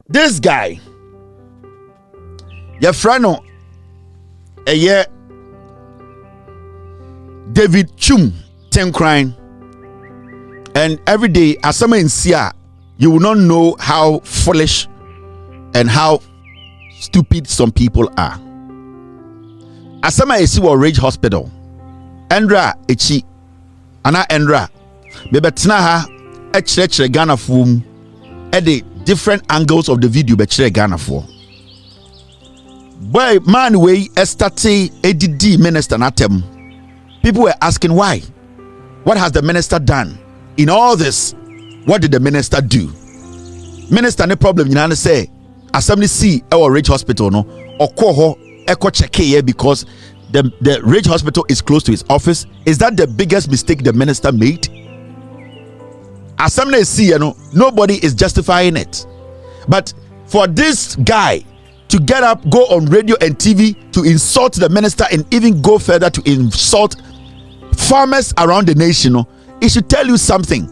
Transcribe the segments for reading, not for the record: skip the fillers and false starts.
This guy, your friend, David Chum Tenkrine, and every day as someone in Sia, you will not know how foolish and how stupid some people are. As someone is in Rage Hospital, Endra Echi, Ana Endra, Bebetina ha, Echre Ghana Fum, at the different angles of the video, Bechere Ghana for. Boy, man, way estate ADD minister natem. People were asking why. What has the minister done in all this? What did the minister do? Minister, no problem. You know, say, assembly see our Rage Hospital, no, or call her, check here because the Rage Hospital is close to his office. Is that the biggest mistake the minister made? Assembly see, you know, nobody is justifying it. But for this guy to get up, go on radio and TV to insult the minister and even go further to insult farmers around the nation, it should tell you something.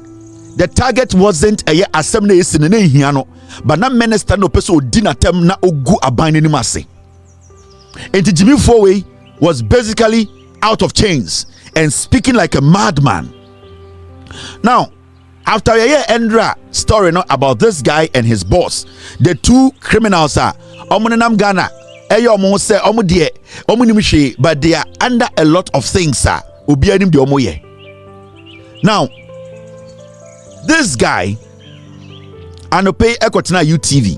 The target wasn't a assembly is in a but na minister no person dinner term na ogu abandon mase. And Jimmy Fourway was basically out of chains and speaking like a madman. Now, after a year Endra story about this guy and his boss, the two criminals are Omunam Ghana, Eyo say Omudie, Omunimishi, but they are under a lot of things, sir. Ubianim de Omoye. Now, this guy Anope Ekotina UTV.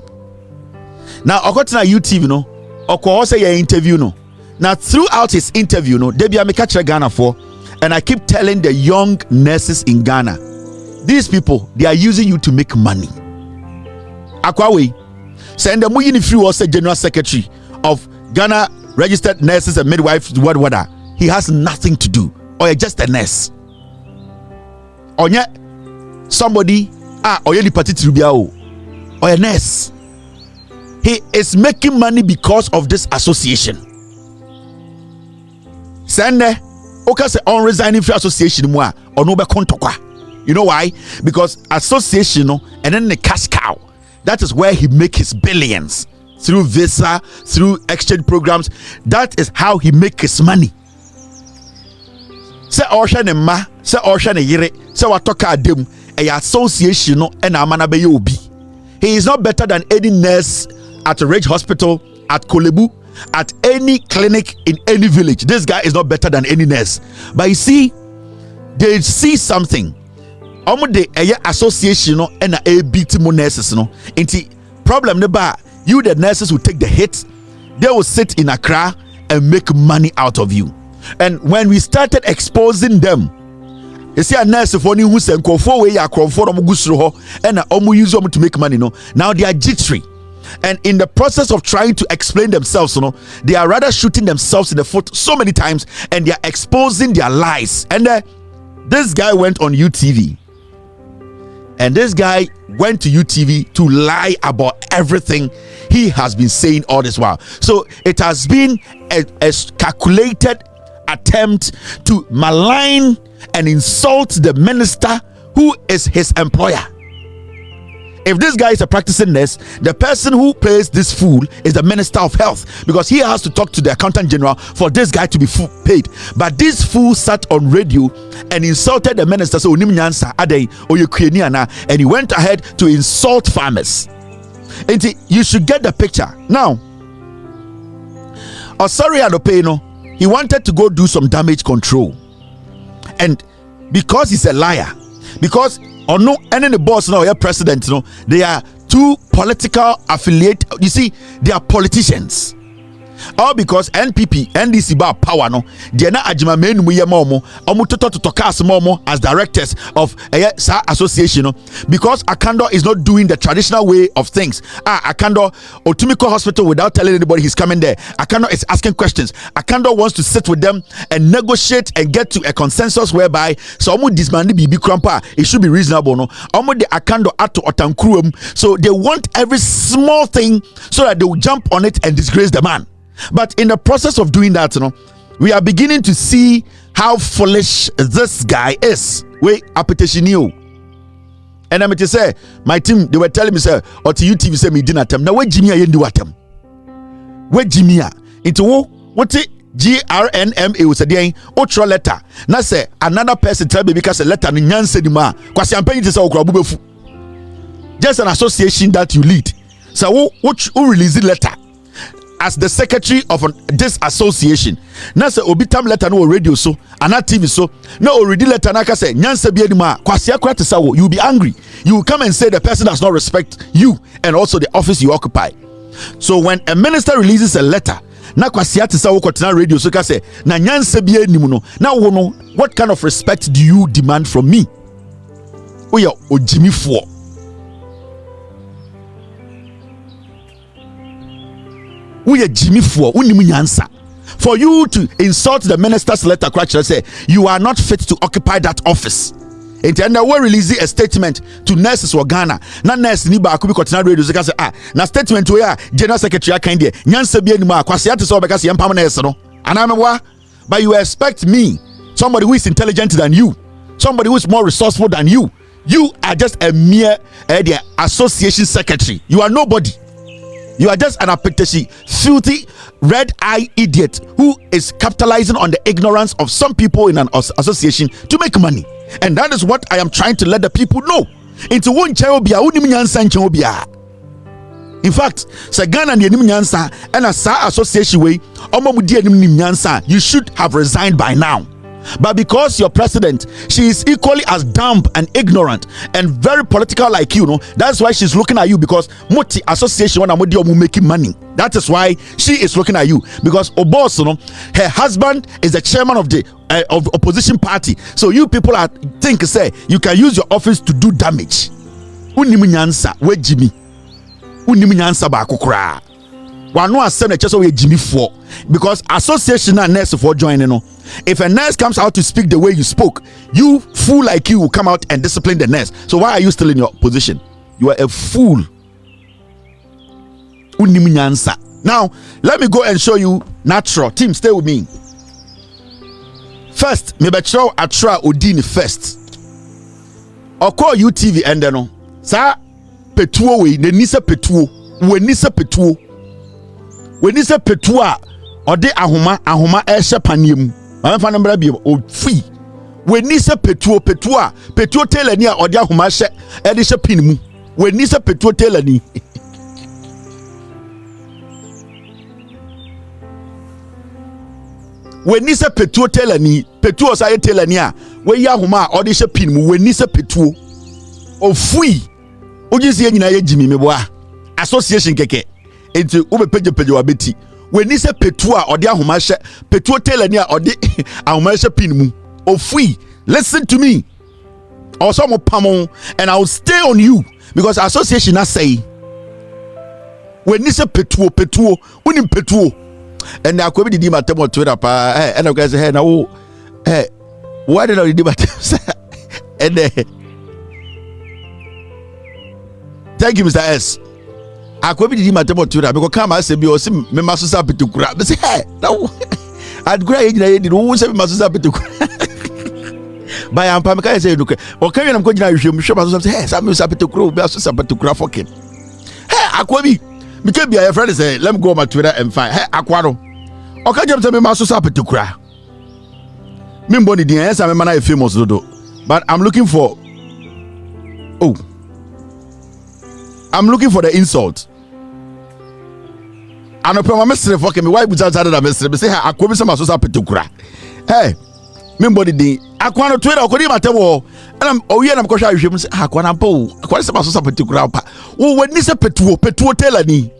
Now Okotina UTV no, Oko say your interview no. Now throughout his interview no, Debbie Ameka Ghana for, and I keep telling the young nurses in Ghana, these people, they are using you to make money. Akwawe, send the Muyini Free was the General Secretary of Ghana Registered Nurses and Midwives. What? He has nothing to do, or just a nurse. Or yet, somebody, or any particular or a nurse. He is making money because of this association. Send okay, say on resigning for association more or no be kontokwa. You know why? Because association and then the cash cow. That is where he make his billions through visa, through exchange programs. That is how he make his money. Say GRNMA, say GRNMA, say watoka adem a association and amana be obi. He is not better than any nurse at a Rage Hospital, at Kolebu, at any clinic in any village. This guy is not better than any nurse. But you see, they see something. The association and a beat more nurses no. Inti problem neba, you the nurses will take the hit. They will sit in Accra and make money out of you. And when we started exposing them, you see a nurse for who send for way ya for and use them to make money no. Now they are jittery. And in the process of trying to explain themselves, they are rather shooting themselves in the foot so many times, and they are exposing their lies. And this guy went on UTV. And this guy went to UTV to lie about everything he has been saying all this while. So it has been a calculated attempt to malign and insult the minister who is his employer. If this guy is a practicing nurse, the person who plays this fool is the Minister of Health, because he has to talk to the Accountant General for this guy to be paid. But this fool sat on radio and insulted the minister, so and he went ahead to insult farmers. And you should get the picture. Now, Osari Adopeno, he wanted to go do some damage control. And because he's a liar, because or no, and then the boss now, your president, they are two political affiliate. You see, they are politicians. All because NPP, NDC about power, no, they are not ajima menu momo, omutoto to tokas momo as directors of a association, because Akando is not doing the traditional way of things. Akando Otumiko Hospital without telling anybody he's coming there. Akando is asking questions. Akando wants to sit with them and negotiate and get to a consensus whereby so omu dismandi bibi krampa, it should be reasonable, no. Omu de Akando ato otankruum, so they want every small thing so that they will jump on it and disgrace the man. But in the process of doing that, we are beginning to see how foolish this guy is. Wait, appetition you. And I'm to say, my team, they were telling me, sir, or to UTV, say me dinner time. Now, where Jimmy, I do what them? Where Jimmy, into what it GRNMA was a day, ultra letter. Now, say, another person tell me because a letter, and Nyan Sedima, because I'm paying this out. Just an association that you lead. So, who release the letter as the secretary of this association? Now, say, Obitam letter no radio so, and not TV so. No, already letter Naka say, Nyanse Biedima, Kwasia Kratisawo, you'll be angry. You will come and say the person does not respect you and also the office you occupy. So, when a minister releases a letter, na Kwasia Tisawo Kotina radio so say, na Nyanse Biedimo, now what kind of respect do you demand from me? Oh, yeah, o Jimmy for. We are Jimmy for you to insult the minister's letter, say you are not fit to occupy that office. And then we release a statement to nurses for Ghana. Na nurse ni ba kubi kotina radio say na statement we are general secretary akande nyanse bi anima kwase ate so obeka se yempam nurse no. Anamwa, but you expect me, somebody who is intelligent than you, somebody who is more resourceful than you. You are just a mere the association secretary. You are nobody. You are just an apetition, filthy, red-eye idiot who is capitalizing on the ignorance of some people in an association to make money. And that is what I am trying to let the people know. Into one chaobia, in fact, Sagana and Yansa and a Sa association way, you should have resigned by now. But because your president, she is equally as dumb and ignorant and very political like you, know. That's why she's looking at you, because Moti association when I'm making money. That is why she is looking at you, because Obos, her husband is the chairman of the opposition party. So you people think say you can use your office to do damage. Unimunyansa, where Jimmy? Unimunyansa ba kukura. Wano asem na cheso we Jimmy for, because association and nurse for joining no. If a nurse comes out to speak the way you spoke, you fool like you will come out and discipline the nurse. So why are you still in your position? You are a fool. Now let me go and show you natural. Team, stay with me. First, me betro atra odini first. Or call UTV and no. Sa petuo we ne nisa petuo. We nisa petuo. We nisa petua or de ahoma esha paniem. I'm fan number be o free. We nisa petuo tell ni or de ahoma she edisha pinimu. We nisa petuo tell ni. We nisa petuo tell ni. Petuo sa tell ni a. We ya ahoma or de she pinimu. We nisa petuo. O free. Oji se nyina ye jimi meboa. Association keke. Enti ube peje wa beti. We ni se petua odi ahoma hye petuo tailor ni a odi ahoma hye pin mu ofui. Listen to me, also mo pamon, and I will stay on you, because association na say we ni se petuo unim petuo, and na akwabi di matem on Twitter pa and I guys say na wo why did I di matem and thank you Mr. S. Akwabi di matemo tura because come as be o se me masusa petukura be say hey now adgura ye nyina ye di wo se me masusa petukura by am pam kai say look o kan yenam ko nyina hwehwem hwe masusa say hey sam masusa petukura be asusa petukura fucking hey akwabi me ke bia your friend say let me go on my Twitter and find hey akwaro o kan jem say me masusa petukura me mboni di en say me mana e famous dodo, but I'm looking for the insult. I know my mestre fucking me. Why would I tell that mestre? Me say I come some asosa petukura. Hey, me body di. Akwa no Twitter ko di matemo. And I'm I'm ko hwa hwem say akwa na po. Akwa some asosa petukura pa. Wo wani se petuo tell ni.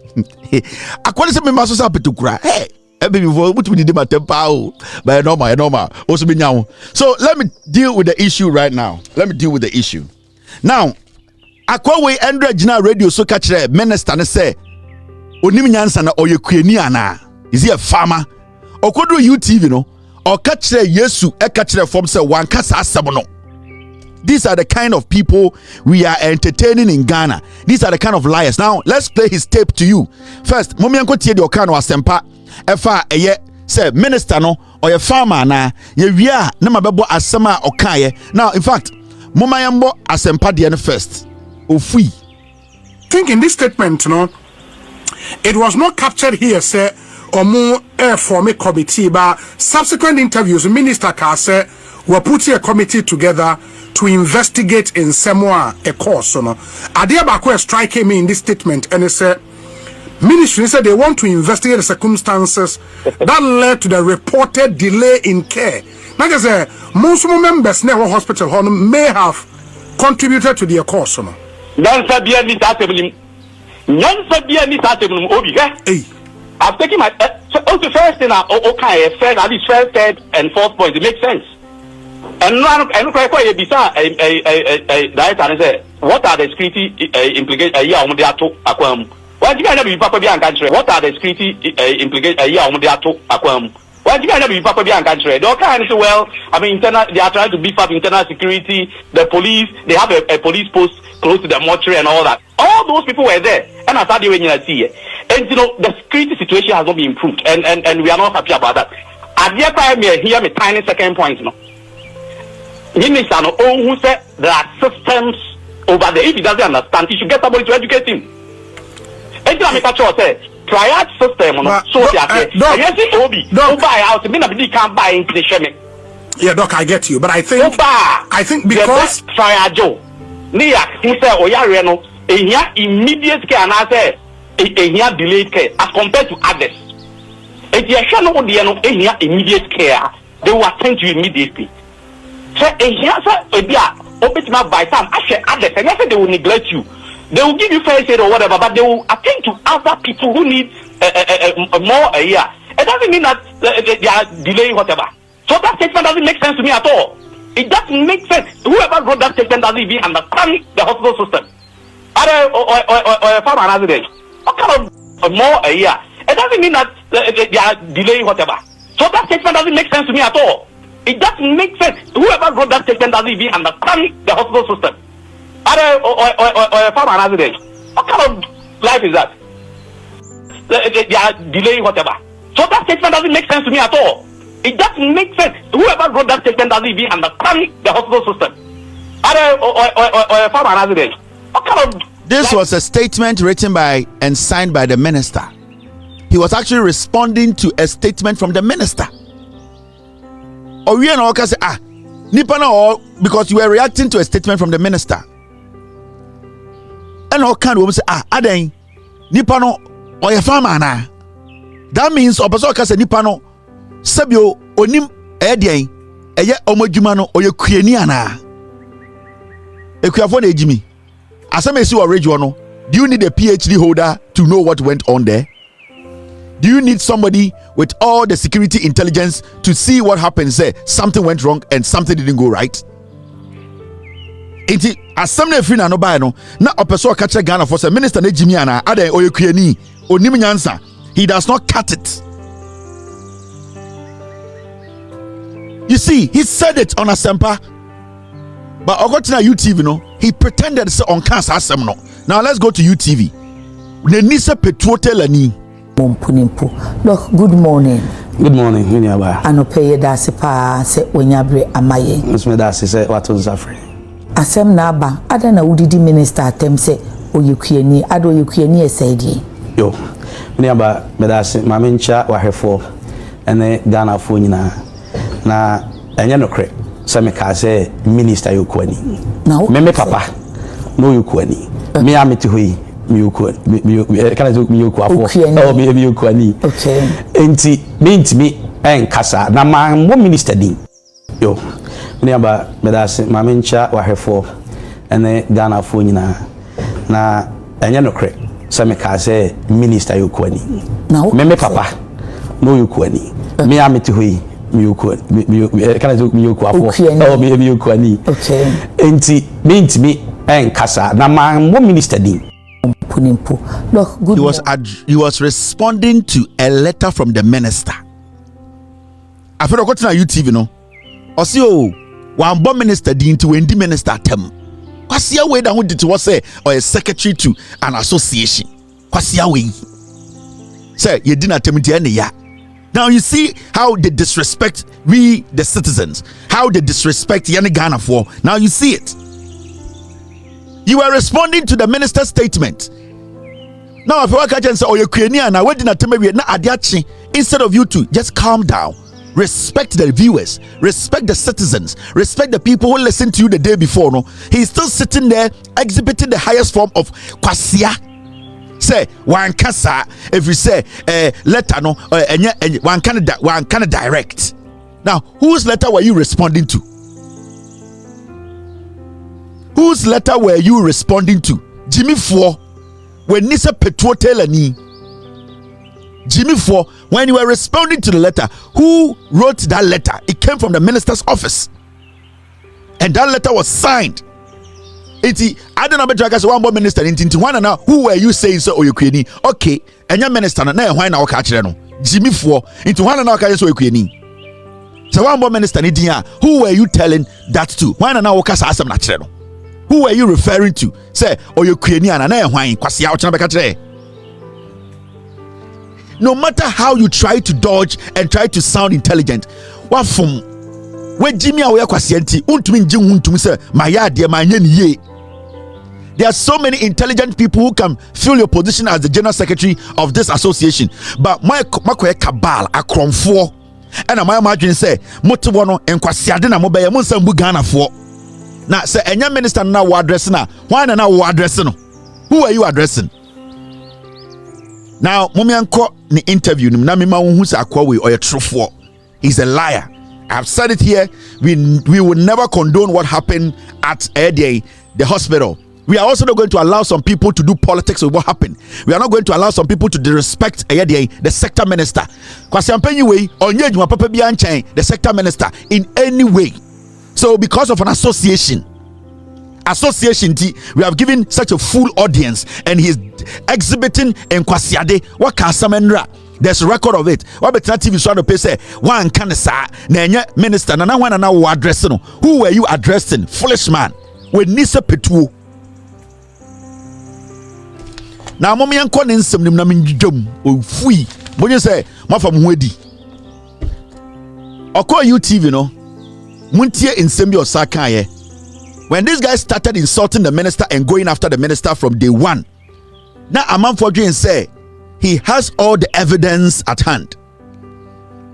Akwa se me asosa petukura. Hey, baby for what we di matem pa o. But normal. Also be nyawo. So let me deal with the issue right now. Now, akwa we Andrea Gina radio so catch minister ne say onim nyansa na oyekuani ana. Is he a farmer? Okodo UTV no or catch Yesu e catch from say wan kasa asem no. These are the kind of people we are entertaining in Ghana. These are the kind of liars. Now let's play his tape to you. First, momi anko tie de okano asempa efa eye say minister no or a farmer na ye wi a na mabebo asem a okaye. Now in fact, Momayambo asempa de first. Ofui. I think in this statement, it was not captured here, say, or more form a committee, but subsequent interviews, the minister Kase were putting a committee together to investigate in Samoa a course. Adiabako striking me in this statement, and they said, Ministry said they want to investigate the circumstances that led to the reported delay in care. Like I said, most members in our hospital may have contributed to the course. I've taken my also first thing okay, first at least first, third, and fourth point. It makes sense. And no, director, what are the security implications? Why do you not be Papa Bian country? What are the security implications? Why do you not be Papa Bian country? They all kind of say, well, I mean, they are trying to beef up internal security. The police, they have a police post close to the mortuary and all that. All those people were there, and I started when you see it. And the security situation has not been improved, and we are not happy about that. Ayeka here me tiny second point, Minister who said there are systems over there. If he doesn't understand, he should get somebody to educate him. And I make a choice. Triad system, so yes, Obi, no buy out. I mean, I can't buy into the shame. Yeah, Doc, I get you, but I think because Triad Joe, Nia, who said, oh yeah, Reno, immediate care, and I say, delayed care as compared to others. If you are not immediate care, they will attend to you immediately. So, open my by time, I say others, and I say they will neglect you. They will give you first aid or whatever, but they will attend to other people who need more a year. It doesn't mean that they are delaying whatever. So that statement doesn't make sense to me at all. It doesn't make sense. Whoever wrote that statement doesn't even understand the hospital system. Or farmer resident. What kind of more a year? It doesn't mean that they are delaying whatever. So that statement doesn't make sense to me at all. It doesn't make sense. Whoever wrote that statement doesn't even understand the hospital system. Or farmer resident. What kind of life is that? They are delaying whatever. So that statement doesn't make sense to me at all. It doesn't make sense. Whoever wrote that statement doesn't even understand the hospital system. Or farmer resident. What kind of This was a statement written by and signed by the minister. He was actually responding to a statement from the minister. Or we are say nipa na because you were reacting to a statement from the minister. And all kind of say aden nipa no or your farmer na. That means obaso ka say nipa no sebio onim edien eye omodwuma no oye kuani ana. Ekuafo na ejimi. Asamesi or radio no. Do you need a PhD holder to know what went on there? Do you need somebody with all the security intelligence to see what happened? Say something went wrong and something didn't go right. Inti asamne free na no buy no na opeso catch Ghana for say minister na Jimmy ana adan oyekuani onim nyansa. He does not cut it. You see, he said it on Asempa, but Ogotina UTV no, he pretended say on cancer asem no. Now let's go to UTV. Nenisa Petrotelani. Look, good morning. Good morning, Minyaba. Anope dasipa se onyabre amaye. Musme dasi se watu zafre. Asem na aba, ada na udidi minister atem se oyekuani, ada oyekuani esaidi. Yo, Minyaba medasi mamencha wahefo ene Ghana fo nyina. Na enye nokre se me ka se minister yokuani. Me papa no yokuani. Me ameti hoyi. Can I do okay. Enti means me and Casa. Now, my one minister din. Yo, nearby Medasi, Mamincha, Wahefo, and then Ghana Funina. Na Yanocre, Sameka say, Minister Yukwani. Now, me papa, no Yukwani. Me amity hui, can I do Yukwani? Okay. Enti means me and Casa. Now, my one minister din. Look, good He was responding to a letter from the minister. I feel like on UTV no. Osio one bomb minister din to wendi minister tem. Kwasia way that who did was say or a secretary to an association. Kwasia way. Say you didn't attempt to ya. Now you see how they disrespect we the citizens. How they disrespect Yani Ghana for. Now you see it. You were responding to the minister's statement. Now, if you want to say, oh, you're Ukrainian, now, instead of you to just calm down, respect the viewers, respect the citizens, respect the people who listened to you the day before. No, he's still sitting there exhibiting the highest form of kwasia. Say one kasa, if you say letter no, one kind of direct. Now, whose letter were you responding to? Whose letter were you responding to? Jimmy Four. When Nisa Petro Telani, Jimmy Four, when you were responding to the letter, who wrote that letter? It came from the minister's office, and that letter was signed. I don't know about one more minister into one now. Who were you saying so? Ukraine? Okay, and your minister now why now catch no Jimmy Four into one now catch so Ukraine. So one more minister who were you telling that to? Why now catch asam natural? Who are you referring to? Say, oh, Ukrainian, and no matter how you try to dodge and try to sound intelligent, what from where Jimmy away kwasienti untumin jing untum say my dear my ye. There are so many intelligent people who can fill your position as the general secretary of this association, but my cabal akromfo and my imagine say motiwono en kwasiade na mobile mun sambu Ghana for. Now, say, and your minister now addressing now. Why now addressing? Who are you addressing? Now, Mumianko ni interview ni mima who's a kwawe or a true for. He's a liar. I've said it here. We will never condone what happened at the hospital. We are also not going to allow some people to do politics with what happened. We are not going to allow some people to disrespect the sector minister. Because the sector minister in any way. So because of an association, we have given such a full audience, and he's exhibiting in Kwasiade. What can Samenra? There's a record of it. What better TV so to say one can say na minister na one na addressing. Who were you addressing? Foolish man. When Nisa Petu. Now mommy and Conin some na minjum o fui. When you say ma from wedi. Oko you TV no. Muntie in Sembi Osaka. When this guy started insulting the minister and going after the minister from day one, now Amam Fodrin say he has all the evidence at hand.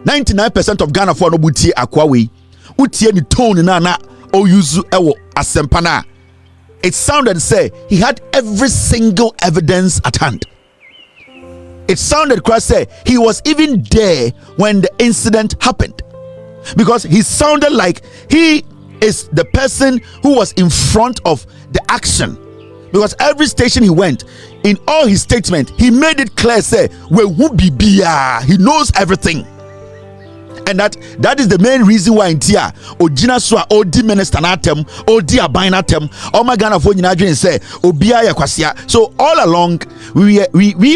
99% of Ghana for no butie akwawe utie ni tone na o yuzu ewo asempana. It sounded say he had every single evidence at hand. It sounded quite say he was even there when the incident happened. Because he sounded like he is the person who was in front of the action. Because every station he went, in all his statements, he made it clear, say, he knows everything. And that is the main reason why in Tia, Ojina Swa, Odi Minister Natem, Odi Abinatem, Omagana Fonina say, Obia Yakwasia. So all along, we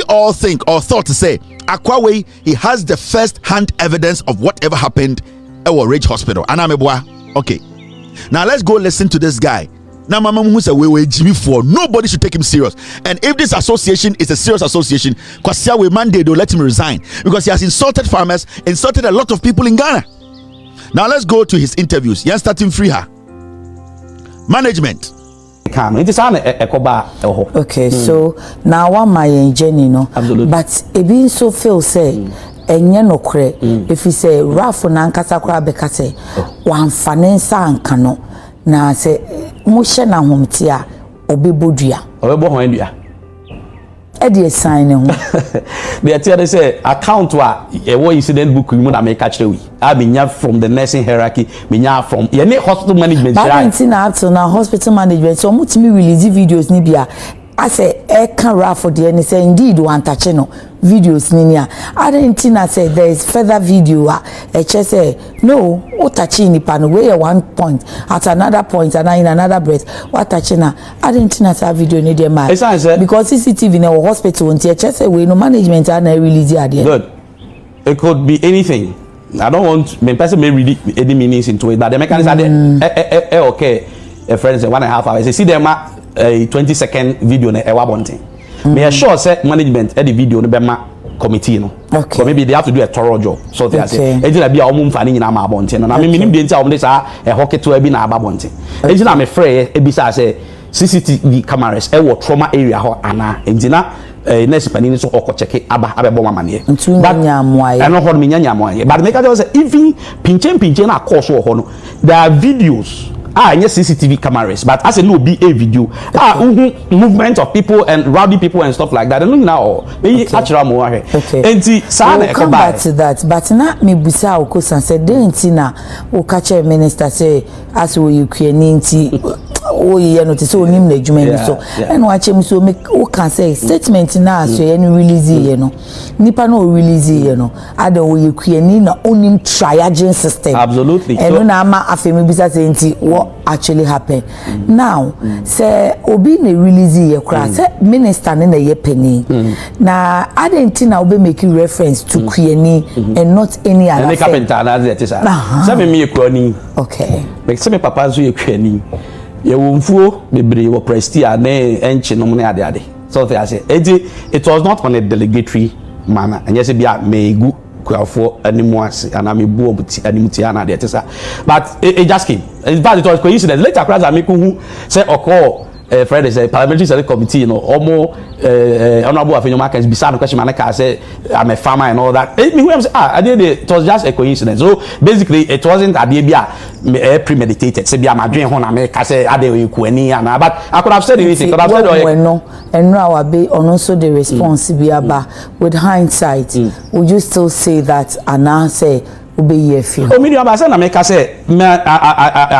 all think or thought to say, Akwawe, he has the first hand evidence of whatever happened at Ridge Hospital. Okay. Now let's go listen to this guy. Now mama who said we Jimmy for nobody should take him serious. And if this association is a serious association, Kwasia we mandate to let him resign because he has insulted farmers, insulted a lot of people in Ghana. Now let's go to his interviews. Yes, starting free her. Management. Okay, so now one my Jenny no. Absolutely. But it being so feel say enye nokre if he say Rafo na nkasa kra bekase wan fanensa anka no na say mo hye na homti a obebodua obebo ndua e dey sign ho they tell they say account wa e wo incident book mu na make kire we I been from the nursing hierarchy been from any hospital management right now up to now hospital management so mutimi release videos ni bia I say I can Rafo the and say indeed one touch no videos ninia I didn't say there is further video just say no what touching nipa no way one point at another point and in another breath what touching I didn't say video ni dey ma because CCTV in our hospital and just say we no management and release there good it could be anything I don't want me person may read any meanings into it but the mechanism okay a friend say 1.5 hours see them a 20-second video na ewa bonten. Me assure say management the video no be ma committee no. Okay. So maybe they have to do a thorough job. So they say ejina bia omo mfa ni nyina ma bonten. Na me nim de ntia omo de sa e hoketo abi na aba bonten. Ejina me frɛ e bi sa say CCTV cameras trauma area ho ana entina nurse panini so check aba abebo mamane but I know how me nyamwaye but make us say even pinche na course ho no there are videos yes CCTV cameras but as a no be a video movement of people and rowdy people and stuff like that and now actually mo wa enti sa na come back to that but na me busa okosan say dentina o catch minister say as we Ukraine nti oh yeah no to so nim na adwuma so and watch him so make o can say statement na so ye no release ye no nipa no release ye no ada o Ukraine na onim triaging system absolutely and so, na ama afemi bisa say nti what actually happened now say obi na release ye kra say minister na ye penny na adentina obi make reference to Ukraine and not any other and carpenter na that is say me Ukraine okay make say me papa so Ukraine ye wonfuo bebre wo prestia na enchi no ne ade so they say it was not on a delegatory manner and yes bia megu kwafo animu ase ana mebu obuti animuti ana de tesa but it just came in fact it was coincidence later class amiku hu say okọ Friday say parliamentary select committee you know almost honorable Afenyo Markets beside question man say I'm a farmer and all that me who say it was just a coincidence so basically it wasn't bia premeditated say bia madwen ho na me ka say ade ku ani ana but I could have said anything could have said no and now I be on also the response biaba with hindsight would you still say that Anna say I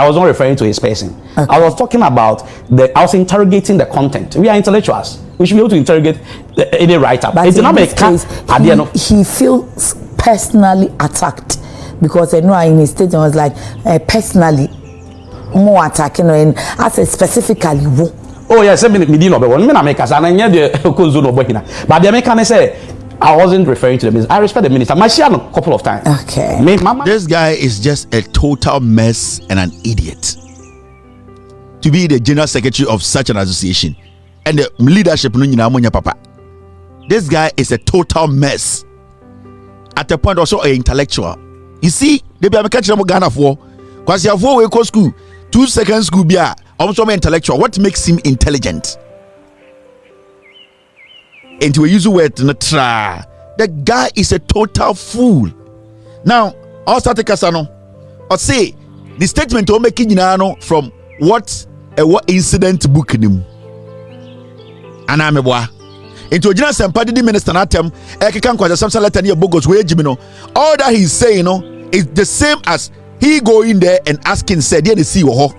was not referring to his person. Okay. I was talking about I was interrogating the content. We are intellectuals. We should be able to interrogate any writer. But it's not he feels personally attacked because I know in his statement was like personally more attacking and I said specifically. Oh yes, me didn't know. But the American say. I wasn't referring to the minister. I respect the minister. I shared a couple of times. Okay. This guy is just a total mess and an idiot. To be the general secretary of such an association and the leadership, papa. This guy is a total mess. At the point also an intellectual. You see, they be catching them Ghana for because you have 4 way school, 2 second school be also intellectual. What makes him intelligent? And we use the word try. The guy is a total fool. Now, I'll start Kasano. I'll say the statement to make from what incident book him. And I'm a boy. Into a general sympathy minister atem, Ekikan kwa some letter near Bogos where Jimino. All that he's saying, is the same as he go in there and asking said the see what.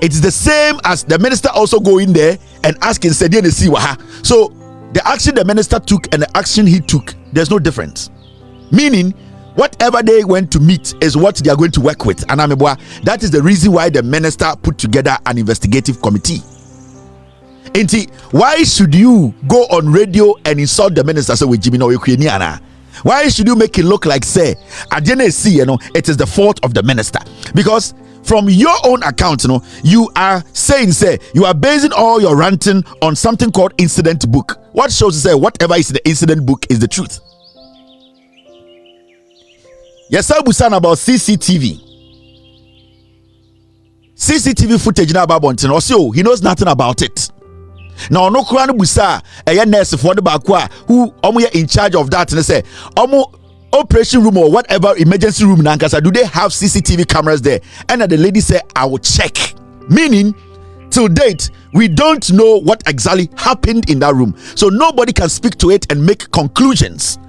It's the same as the minister also go in there and asking said the see what. So the action the minister took and the action he took, there's no difference. Meaning, whatever they went to meet is what they are going to work with. And that is the reason why the minister put together an investigative committee. Why should you go on radio and insult the minister? So with Jimmy no Ukrainiana. Why should you make it look like say I didn't see it is the fault of the minister? Because from your own account, you are saying say you are basing all your ranting on something called incident book. What shows say whatever is in the incident book is the truth. Yes, I was saying about CCTV footage now about Bonton. Also, he knows nothing about it. Now, no Kuran Busa, a nurse for the Bakwa who in charge of that and say, operation room or whatever emergency room Nankasa, do they have CCTV cameras there? And the lady said, I will check. Meaning, till date, we don't know what exactly happened in that room. So nobody can speak to it and make conclusions.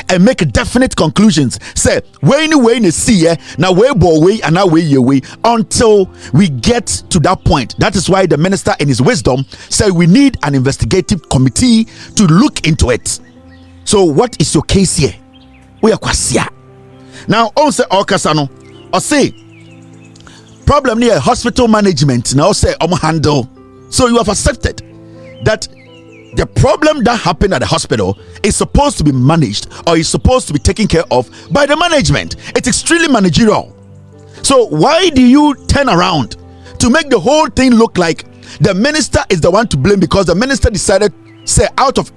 And make definite conclusions. Say, when see now way and now way until we get to that point. That is why the minister in his wisdom said we need an investigative committee to look into it. So what is your case here? We are kwasia. Now also Okasano or say problem near hospital management now say handle. So you have accepted that the problem that happened at the hospital is supposed to be managed or is supposed to be taken care of by the management. It's extremely managerial. So why do you turn around to make the whole thing look like the minister is the one to blame because the minister decided, say, out of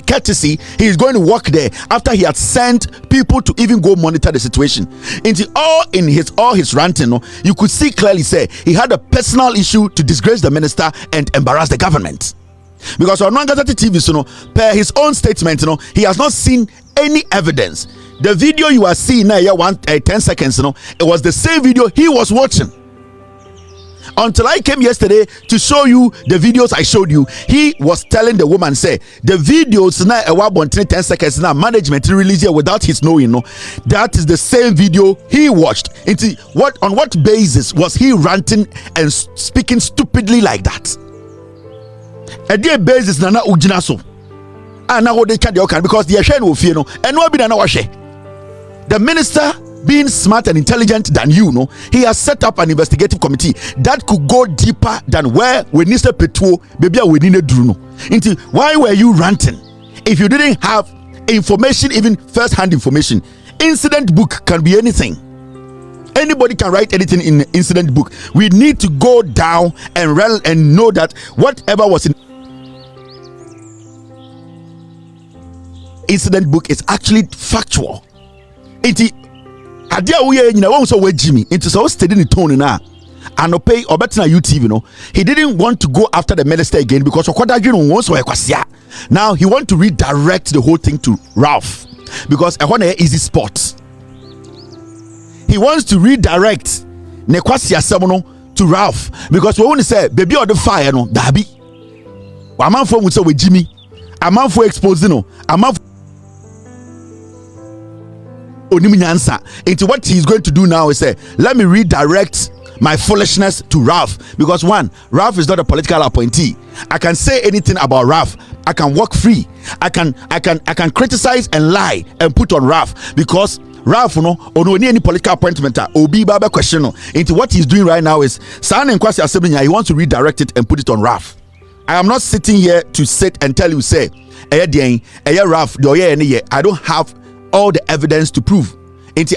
courtesy, he is going to walk there after he had sent people to even go monitor the situation. Into all his ranting, you could see clearly say he had a personal issue to disgrace the minister and embarrass the government. Because on Gazette TV, per his own statement, he has not seen any evidence. The video you are seeing now, 10 seconds, it was the same video he was watching. Until I came yesterday to show you the videos I showed you, he was telling the woman, say, the videos now, 10 seconds now, management release it without his knowing, that is the same video he watched. On what basis was he ranting and speaking stupidly like that? A day basis nana ujina so. And now they can't because the Ashen will fear and no be na washe. The minister, being smart and intelligent than he has set up an investigative committee that could go deeper than where we need to petrol maybe we need to into why were you ranting if you didn't have information, even first-hand information? Incident book can be anything. Anybody can write anything in the incident book. We need to go down and know that whatever was in incident book is actually factual. Adia we nyina won so wajimi into so steady the tone na anope obetina UTV he didn't want to go after the minister again because okodadwin won so ekwasia. Now he want to redirect the whole thing to Ralph because e want easy spot. He wants to redirect ne kwasia sem to Ralph because we want to say baby or the fire dabi amanfo mu so wajimi amanfo exposing amanfo into what he's going to do now is say, let me redirect my foolishness to Ralph, because one, Ralph is not a political appointee. I can say anything about Ralph. I can walk free. I can criticize and lie and put on Ralph because Ralph any political appointment obi baba question into what he's doing right now is he wants to redirect it and put it on Ralph. I am not sitting here to sit and tell you say Ralph I don't have all the evidence to prove.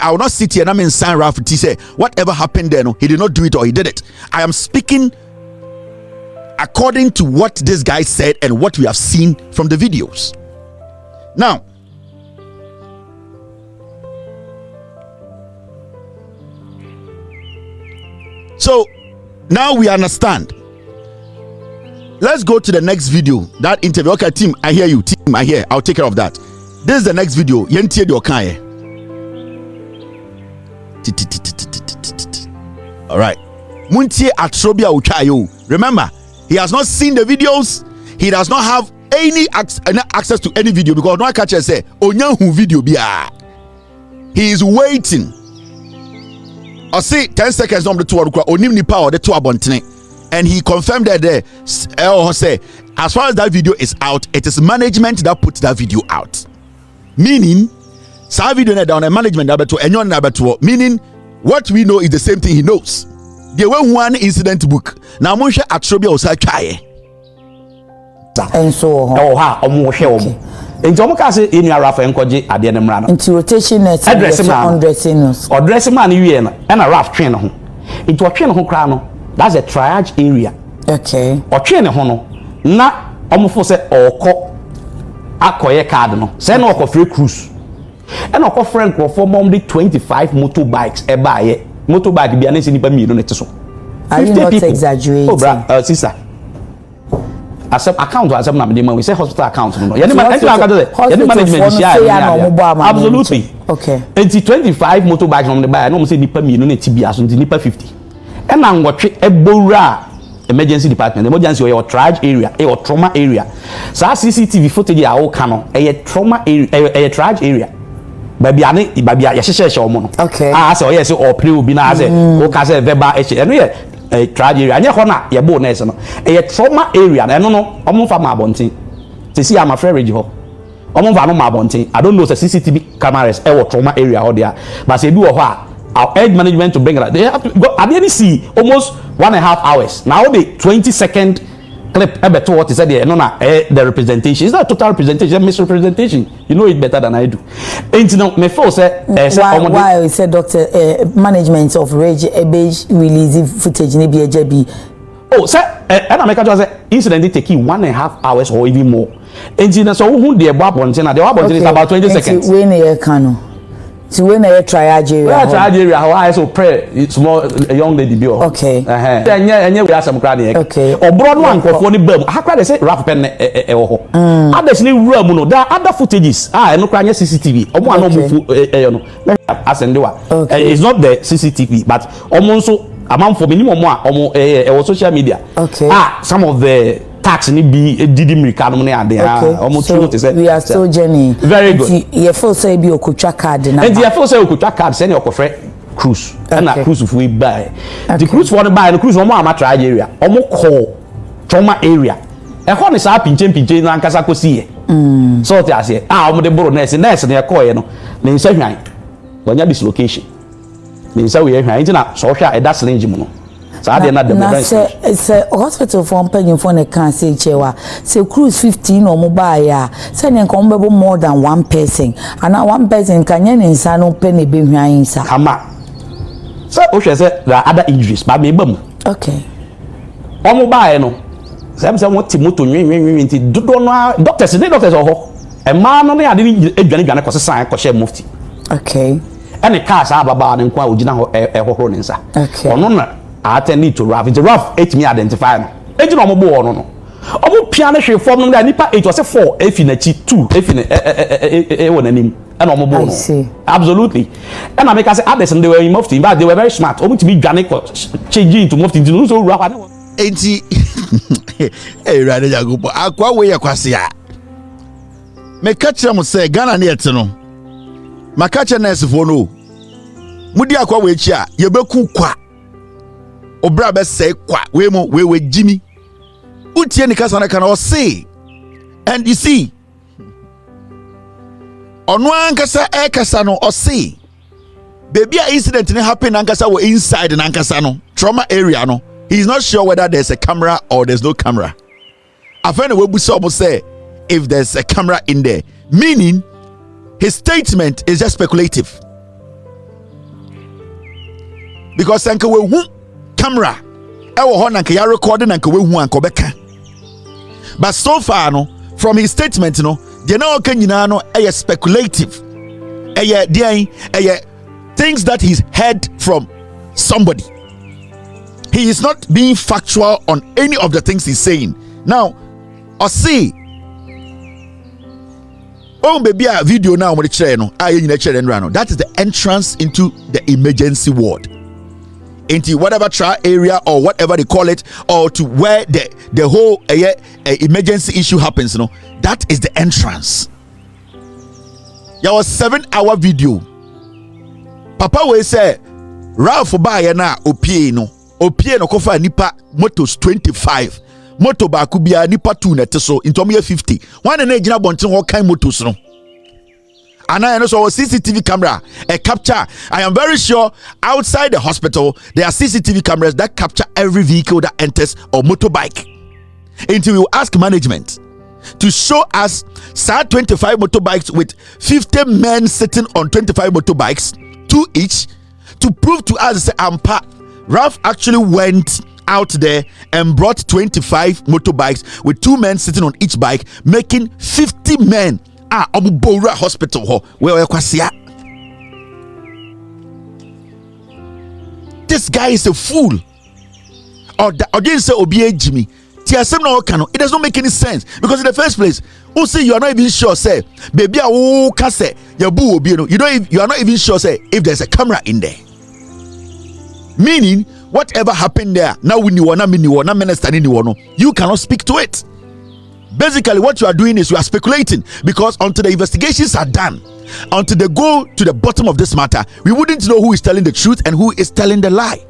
I will not sit here and I'm in San Ralph to say whatever happened there, he did not do it or he did it. I am speaking according to what this guy said and what we have seen from the videos. Now, so now we understand. Let's go to the next video. That interview. Okay, team, I hear you. Team, I hear. I'll take care of that. This is the next video. Yentie de okaye. All right. Muntie atrobia uchayo. Remember, he has not seen the videos. He does not have any access to any video because no catcher say onyahu video bia. He is waiting. I see 10 seconds on the two onim nipa or the two abontene. And he confirmed that there say as far as that video is out, it is management that put that video out. Meaning, sa video na down a management abeto enyo na abeto. Meaning, what we know is the same thing he knows. There were one incident book. Now, Monshe Atrobia was a try. And so, omo hwe omo. Enti omo ka se enu Rafa enkoje ade ne mra no. Enti rotation net dressing man wie na na Raf twen ne ho. Enti o twen ne ho kra no. That's a triage area. Okay. O twen ne ho no. Na omo fo se okọ akoye card no. Se na okọ free cruise. And okọ friend for mom 25 motorbikes e ba ye. Motorbike bia na se nipa mi no ne teso. Are you not exaggerating? Oh bra, sister. Account as na me we say hospital account no. Management absolutely. Okay. 25 motorbikes from the buy no say nipa mi no ne tibia so nipa 50. And na ngotwe ebowura emergency department, emergency or triage area, or trauma area. So CCTV footage ya o kano a trauma area, a triage area. Baby ya sheshe omo no. Okay. So yes or pre will be na say o ka say verbal and we a triage area. Anya hona ye bo na no. A trauma area na no omo fa ma bontin. Say see am afraid reji ho. Omo fa no ma bontin. I don't know the CCTV cameras e trauma area or there. But say bi wo ho our aid management to bring it out. They have to go at the end see almost 1.5 hours. Now the 20-second clip to what is said there. No, the representation. It's not total representation, it's misrepresentation. You know it better than I do. And you know, me first say why we said doctor management of rage releasing footage in BJB. Oh, sir, and I make a incident taking 1.5 hours or even more. enti na so who dey ebo abonten na dey abonten is about 20 seconds we na ye kan no ti we na ye triage area we triage area how I so pray it's more a young lady bi o okay enye we asem kra na okay obro no ankofo ni bam ha kra dey say rap pen e wo ho others ni wura mu no there other footages eno kra nya CCTV omo ana omo fu no asende wa it's not the CCTV but omo nso amamfo minimum a omo social media okay some of the tax ni bi didi mirika no na ade omo true to say we are still journey very good you feel say bi okotwa card na and you feel say okotwa card say na okofre cruise na cruise fu buy the cruise for the buy the cruise omo amatra area omo call trauma area e ho ni sa pinche na nkasa kosi ye so te ase omo de boro nurse na e call ye no na nsa hwan wanya dislocation na nsa we hwan ntina so hwa e da slinge mu no so they not the say hospital for penyin for na can say chewa say cruise 15 or mobile ya say na nkom bebo more than one person and one person can yen nsa no pe na be hwan nsa ama so o hwe say there are other injuries but me bam okay o mobile no say mo ti moto nwen nti dodo no doctors oho e ma no na ade ni edwane ko sesan ko share mufti okay any cars ababa na nko a ogina ho e hohoro ne nsa ono na attend to rough it's rough 8 me identify no eji no mo bo no omo pia na hwe form no da nipa 8 was 4 efi na chi 2 efi na wonanim and omo bo no absolutely and I make say others and they were in mufti but they were very smart omo to be dwane ko change into mufti no so rough enti rade jagopo akwa we yakwase a me catch am say Ghana na yet no ma catch nurse fo no mudi akwa we chi a ye beku kwa obra be say kwa we Jimmy utie ni kasa na kana o say and you see ono ankasa e kasa no o say baby a incident ni happen ankasa wo inside na ankasa no trauma area no he is not sure whether there's a camera or there's no camera afena we bu say if there's a camera in there meaning his statement is just speculative because anka we camera ewo ho na nka ya recording nka we hu anka obeka but so far no from his statement no de na o kan nyina no speculative things that he's heard from somebody. He is not being factual on any of the things he's saying. Now see baby a video now mo de no that is the entrance into the emergency ward, into whatever trial area or whatever they call it, or to where the whole emergency issue happens. That is the entrance. There was 7-hour video. Papa will say Ralph Baye na opie no kofa nipa motos 25 moto ba kubia nipa 2 na teso intom ye 50 one na ejina bonten ho kan motos no ana no so CCTV camera capture. I am very sure outside the hospital there are CCTV cameras that capture every vehicle that enters or motorbike. Until we will ask management to show us 25 motorbikes with 50 men sitting on 25 motorbikes, 2 each, to prove to us that Ralph actually went out there and brought 25 motorbikes with 2 men sitting on each bike, making 50 men Bora hospital where this guy is a fool. Or didn't say Obie Jimmy. It does not make any sense because in the first place, who say you are not even sure say baby can say you are not even sure say if there's a camera in there. Meaning whatever happened there, now we minister you cannot speak to it. Basically what you are doing is you are speculating, because until the investigations are done, until they go to the bottom of this matter, we wouldn't know who is telling the truth and who is telling the lie.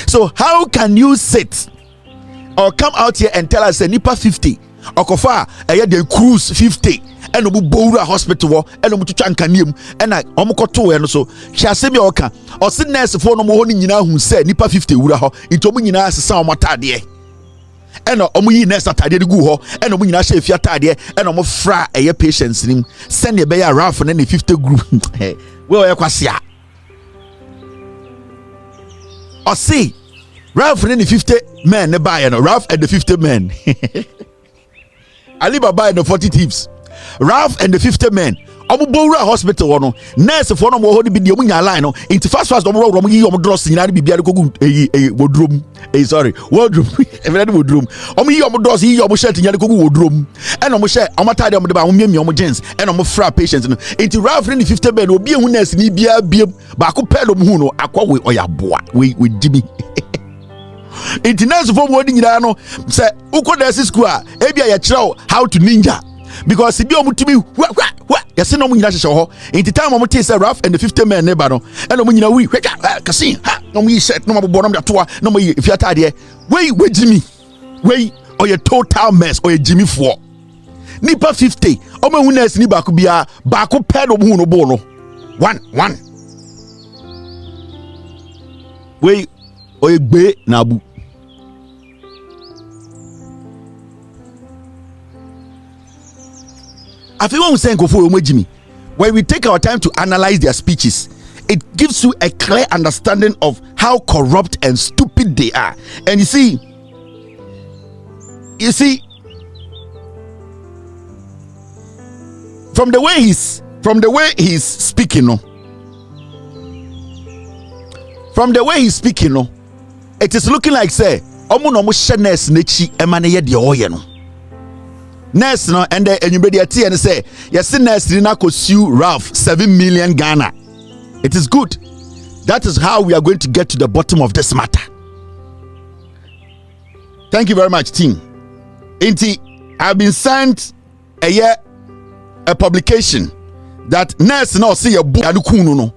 So how can you sit or come out here and tell us a nipa 50 or kofa the cruise 50 and obu Bora hospital and omu tucha nkanem and omu koto we no so hwasemi oka o se nurse for no mo ho nyina hu se nipa 50 wura ho into omu nyina asesa omo tade and omu yi nurse atade de gu ho and omu nyina hye fia tade and omu fra patients nim send e be ya Ralph na 50 group we o yakwase o see Ralph and the 50 men ne buy no Ralph and the 50 men Alibaba and the 40 thieves, Ralph and the 50 men. Bowra hospital one nurse for no more be the omunya line into fast omo yi omo dross nyina be bia kogu wodrom sorry wodrom every wodrom omo yi omo dross yi omo shirt nyina kogu wodrom and omo share omo tade omo de ba omo miemi omo jeans and omo fra patients no into Ralph in the 50 men obi ehu nurse ni bia biem ba ko pelo mu hu no akwa we oyaboa we dimi into nurse for wodi nyina no say uko nurse school a bia ya kire how to ninja because si bi omutimi what yes no mu nyina hye ho in the time omuti say Ralph and the 50 men neighbor no and omu nyina we kasin ha no mu yi shirt no mabobo no me toa no mu yi fiata de we Jimmy we oye total mess oye Jimmy for nipa 50 omo hu nurse ni baako bia baako pɛ no mu no bo no one we oye gbe na abu. I feel when saying go for Jimmy, when we take our time to analyze their speeches, it gives you a clear understanding of how corrupt and stupid they are. And you see, from the way he's speaking, it is looking like say, omo no mo shenes nechi emane de oye no. Nurse no and anybody at and say yes nurse na ko sue Ralph 7 million Ghana. It is good. That is how we are going to get to the bottom of this matter. Thank you very much, team. I've been sent a publication that nurse no see a book adukunu no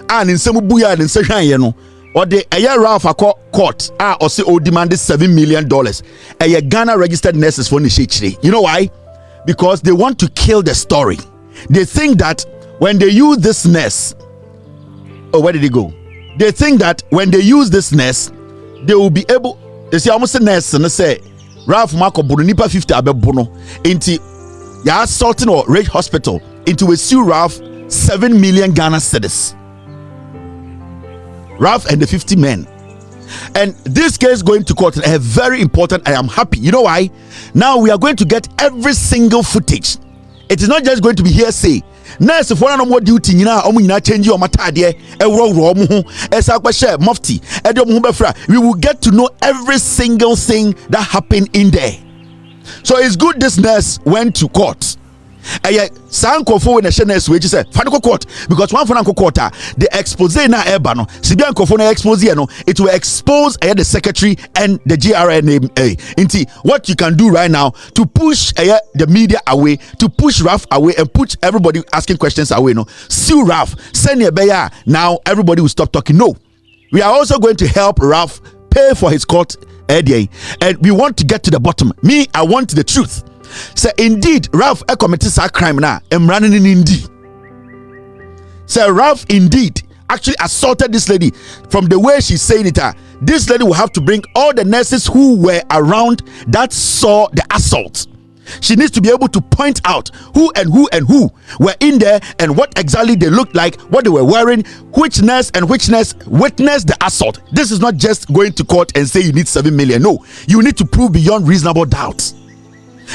and in some buya and say no or the Ralph court or say demanded $7 million. Ghana registered nurses for Nishechiri. You know why? Because they want to kill the story. They think that when they use this nurse, where did he go? They think that when they use this nurse, they will be able. They say almost a nurse and they say Ralph Marco Nipa 50 abebono into ya assaulting or rape hospital into a sue Ralph 7 million Ghana cedis. Ralph and the 50 men. And this case going to court is very important. I am happy. You know why? Now we are going to get every single footage. It is not just going to be hearsay. Nurse for no more duty nyina omu nyina change your matade ewro omu ho esa kwahye mufti ede omu ho befra. We will get to know every single thing that happened in there. So it's good this nurse went to court. Sankofo when the nurse we say faniko court because one for court the expose na eba no sibian kofo na expose no it will expose the secretary and the GRNMA. Inti what you can do right now to push the media away, to push Ralph away and push everybody asking questions away, no sue Ralph send your beya. Now everybody will stop talking. No, we are also going to help Ralph pay for his court and we want to get to the bottom. Me, I want the truth. Say indeed Ralph committed a crime now. I'm running in indeed. Say Ralph indeed actually assaulted this lady. From the way she's saying it, this lady will have to bring all the nurses who were around that saw the assault. She needs to be able to point out who were in there and what exactly they looked like, what they were wearing, which nurse witnessed the assault. This is not just going to court and say you need 7 million. No, you need to prove beyond reasonable doubt.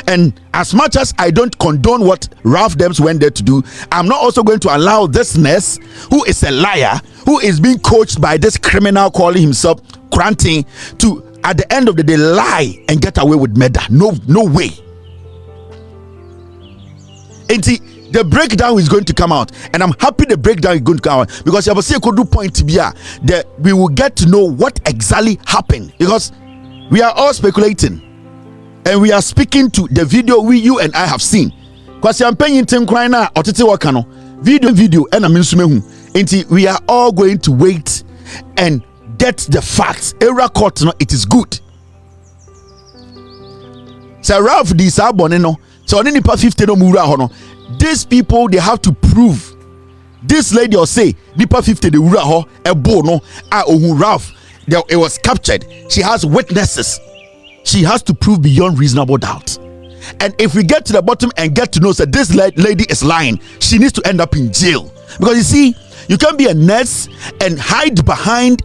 And as much as I don't condone what Ralph Dems went there to do, I'm not also going to allow this nurse, who is a liar, who is being coached by this criminal calling himself Granting, to at the end of the day lie and get away with murder. No way. And the breakdown is going to come out, and I'm happy the breakdown is going to come out because you could do point to be that we will get to know what exactly happened, because we are all speculating. And we are speaking to the video you and I have seen. Because I'm paying attention right now. Video and I'm we are all going to wait and get the facts. Era court, it is good. So Ralph this aboneno. So only nipa 50 no mura hono. These people, they have to prove. This lady or say nipa 50 the mura ho ebo no ohun Ralph. It was captured. She has witnesses. She has to prove beyond reasonable doubt. And if we get to the bottom and get to know that this lady is lying, she needs to end up in jail. Because you see, you can't be a nurse and hide behind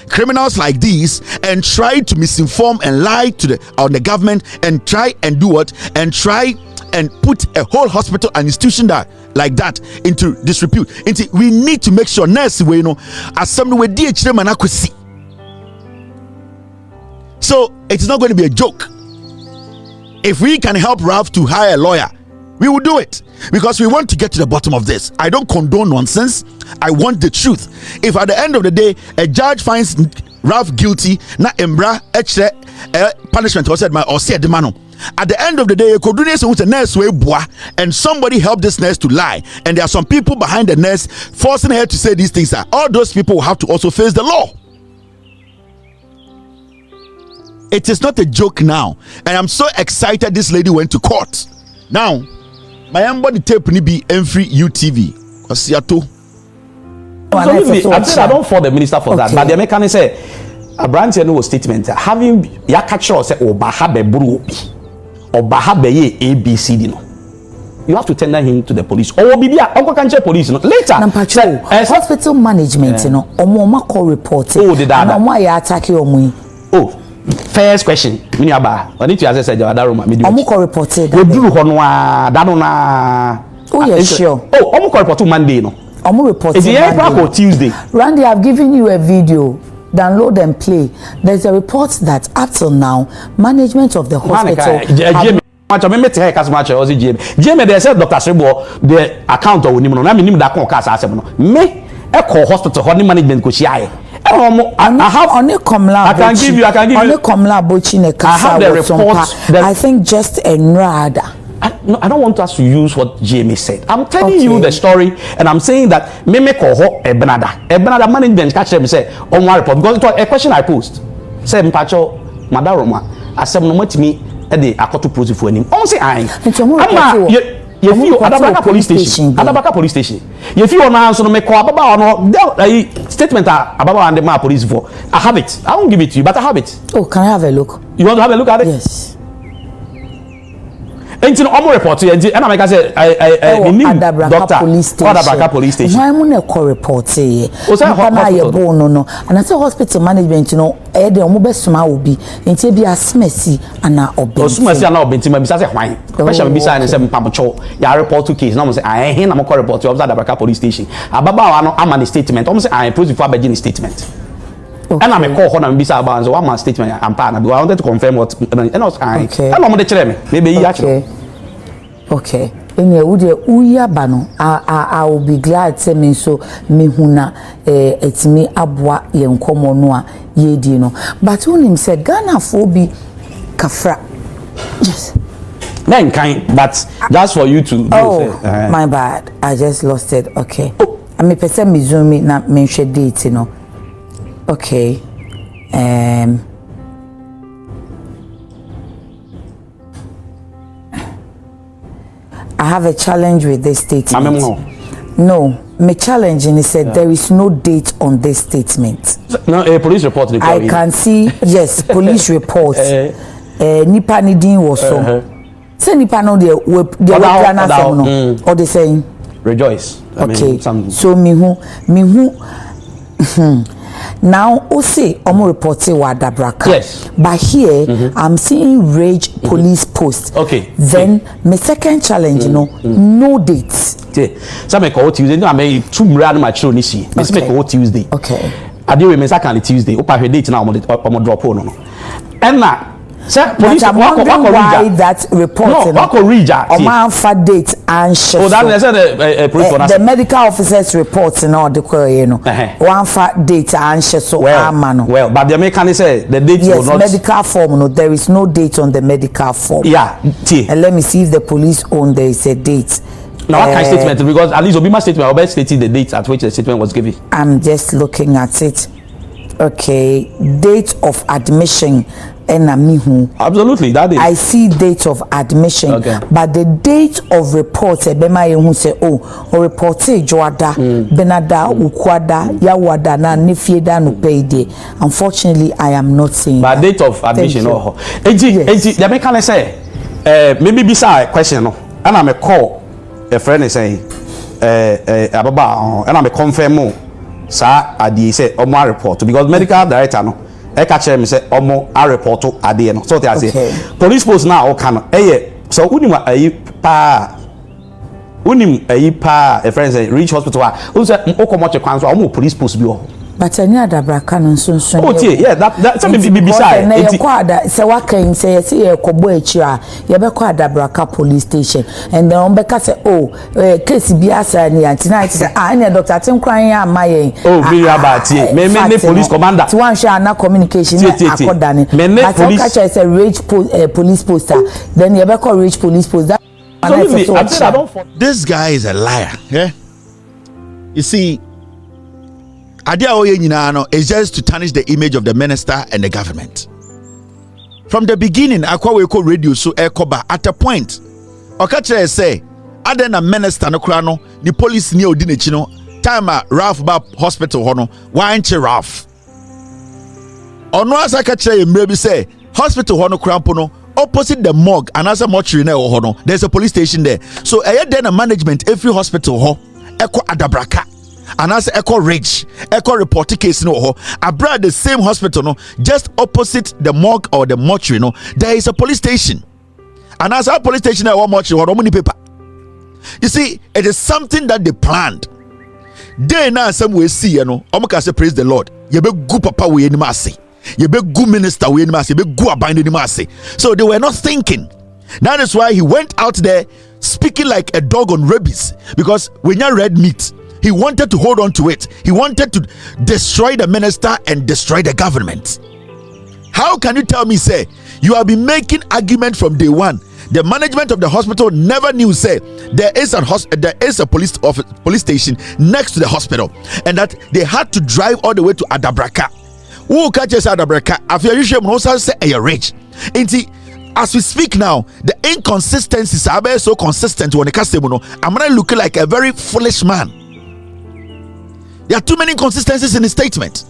criminals like these and try to misinform and lie to the government and try and do what? And try and put a whole hospital and institution like that into disrepute. We need to make sure nurse we as some way see. So it's not going to be a joke. If we can help Ralph to hire a lawyer, we will do it, because we want to get to the bottom of this. I don't condone nonsense. I want the truth. If at the end of the day a judge finds Ralph guilty, na embra punishment was said or said the mano. At the end of the day, a nurse and somebody helped this nurse to lie, and there are some people behind the nurse forcing her to say these things. All those people will have to also face the law. It is not a joke now, and I'm so excited this lady went to court. Now, my body tape ni be every UTV. Kosiato. I don't fault the minister for that, but the American say a branch no statement having ya catch us say obahabe burubi obahabe ABCD no. You have to tender him to the police. Or bibia uncle can check police no later. Hospital management no omo call report. Oh, the data. Omo ya attack omo. Oh. First question, Miniaba. I need to answer GRNMA. Omuko reported. We do na. Oh yes, sure. Oh, Omuko report Monday no. Omu reported. Is it April or Tuesday? Randy, I've given you a video. Download and play. There's a report that up till now, management of the hospital. GM, they said Dr. Sebo, the account of Nimon. I mean, that concass. Me, Echo Hospital, honey management, Kushia. I have only Komla. I can give you. Only Komla Bochine. I have the report. I think just a nada. I don't want us to use what GMA said. I'm telling you the story, and I'm saying that me koho Ebenada management catch them say on one report, because it was a question I posed. Say Mpacho Madaroma, I said no much me the akoto process for him. Say I. If you Adabaka police station, Adabaka police station. If you now so make Ababa no statement Ababa and the Ma police for. I have it. I won't give it to you, but I have it. Oh, can I have a look? You want to have a look at it? Yes. And you know, I'm report and I say I need Adabaka police station. Adabaka police station. Why am I call report say? Hospital? No. And I say hospital management, you know, the omobesuma will be until be as messy and now obey. Osumasi and now obey. Maybe say why? Question be sign and say Pamucho. Ya report to case. Now say I ain't am call report to Adabaka police station. Ababa no am an statement. Almost say I proof for Aberdeen statement. Okay. And I'm a call on Bisa Bands, one man statement and partner. I wanted to confirm what and I was maybe actually. Okay. Enye uya bano I will be glad say me so me huna etimi abwa ye nkomo no a ye di no. But when him said Ghana for be kafra. Yes. Then kind, but that's for you to my bad. I just lost it. Okay. I mean person me zoom me na me share date no. Okay. I have a challenge with this statement. No, my challenge is said there is no date on this statement. No, a police report. I can see yes, police report. Nipa ni din was so. Say nipa no they plan no or they saying rejoice. Okay, so me who. Now, Ose Omo reported Wadabraka. Yes. But here, I'm seeing rage police post. Okay. Then my second challenge, no dates. Okay. So I call Tuesday. No, I mean 2 random mature nisi. I say call Tuesday. Okay. I do remember second Tuesday. Opa her date now. I'm drop on no. And now. Sir, police why that report no, for date and oh, that's the medical officers report and all the one for date and so well, but the American say the date yes, was not medical form. No, there is no date on the medical form. Yeah, and let me see if the police own there is a date. Now, what kind of statement? Because at least Obima statement, I'll stating the date at which the statement was given. I'm just looking at it. Okay, date of admission. Absolutely, that is. I see date of admission, but the date of report, Bema who say, oh, or report Joada, Benada, Ukwada, Yawada, na Nifieda no payday. Unfortunately, I am not seeing. But date of admission, oh, the mechanic say, maybe beside question, and I'm a call a friend is saying, ababa and I'm a confirm sa adi say omo report because medical director no e ka kire me say omo a report ade no so they say police post now o kan so unim ayi pa a friend say reach hospital who say o comot kwan so omo police post bi o but any adabraka no nso oh yeah that some be beside na ye kwa ada se wakan say ye see ye kobo achi a ye be kwa adabraka police station and then on be ka say case bi asa ni antina say na doctor Tinkran ya amaye me about me police commander ti wan share na communication na akoda ni but police catch say rage police poster then ye be call rage police post that this guy is a liar. Yeah, you see, idea is just to tarnish the image of the minister and the government. From the beginning, Akwaweko radio so ekoba at a point. Okache say, other than minister no krano, the police ni odinechi no time Ralph ba hospital hono, wanche Ralph. Ono asakache mrebi say hospital hono krampo no opposite the morgue and as a mortuary na hono. There's a police station there. So then a management every hospital ho eko adabraka. And as echo rage, echo report case no ho abroad the same hospital no just opposite the morgue or the mortuary no there is a police station. And as our police station one mortuary or many paper. You see, it is something that they planned. They now some way see you know omaka say praise the Lord. You be good papa we any mercy. You be good minister we any mercy. You be good abide any mercy. So they were not thinking. That is why he went out there speaking like a dog on rabies because when you red meat. He wanted to hold on to it. He wanted to destroy the minister and destroy the government. How can you tell me, say, you have been making argument from day one? The management of the hospital never knew, say, there is a police station next to the hospital, and that they had to drive all the way to Adabraka. Who catches Adabraka? After you should also say a rich. As we speak now, the inconsistencies are so consistent when it comes to I'm not looking like a very foolish man. There are too many inconsistencies in his statement.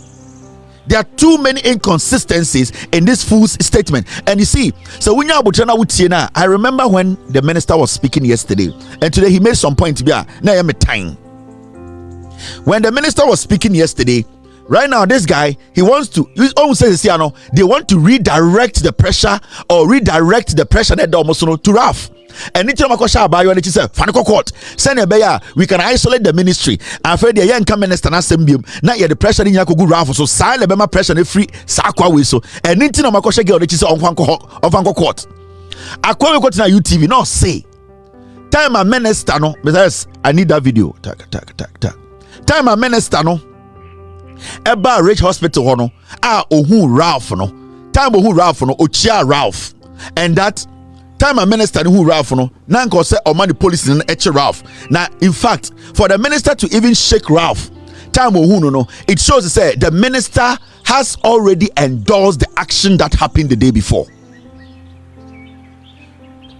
There are too many inconsistencies in this fool's statement. And you see, so when you I remember when the minister was speaking yesterday, and today he made some points. When the minister was speaking yesterday, right now this guy he want to redirect the pressure that almost to Ralph. And it's not about you. Say, "Faniko court, send a bear. We can isolate the ministry." And for the young minister, na sembium. Now you the pressure in Yakugu Ralph. So silent bema pressure ne free sakwa wiso. And it's not makosha girl. It's on Fanko court. Akwa we go to UTV. No say. Time a minister no. Because I need that video. Time a minister no. Eba Rich Hospital hono. Ohun Ralph no. Time ohun Ralph no. Ochia Ralph. And that. Time a minister who Ralph no nanko say or the police in Ralph. Now in fact for the minister to even shake Ralph time no it shows to say the minister has already endorsed the action that happened the day before.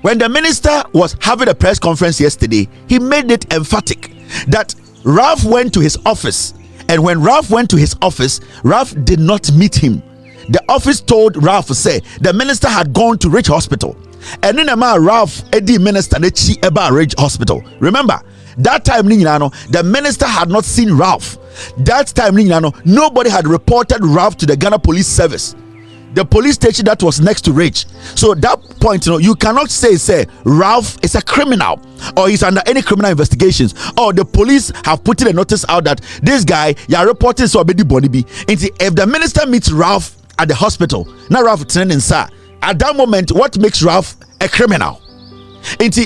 When the minister was having a press conference yesterday, he made it emphatic that Ralph went to his office, and when Ralph went to his office, Ralph did not meet him. The office told Ralph to say the minister had gone to Rich Hospital. And then Ralph Eddie minister Eba Rich Hospital. Remember that time the minister had not seen Ralph. That time nobody had reported Ralph to the Ghana Police Service, the police station that was next to Rich. So that point you cannot say Ralph is a criminal or he's under any criminal investigations, or the police have put in a notice out that this guy you're reporting so Abedi Bonibi. If the minister meets Ralph at the hospital, now Ralph training sir. At that moment, what makes Ralph a criminal?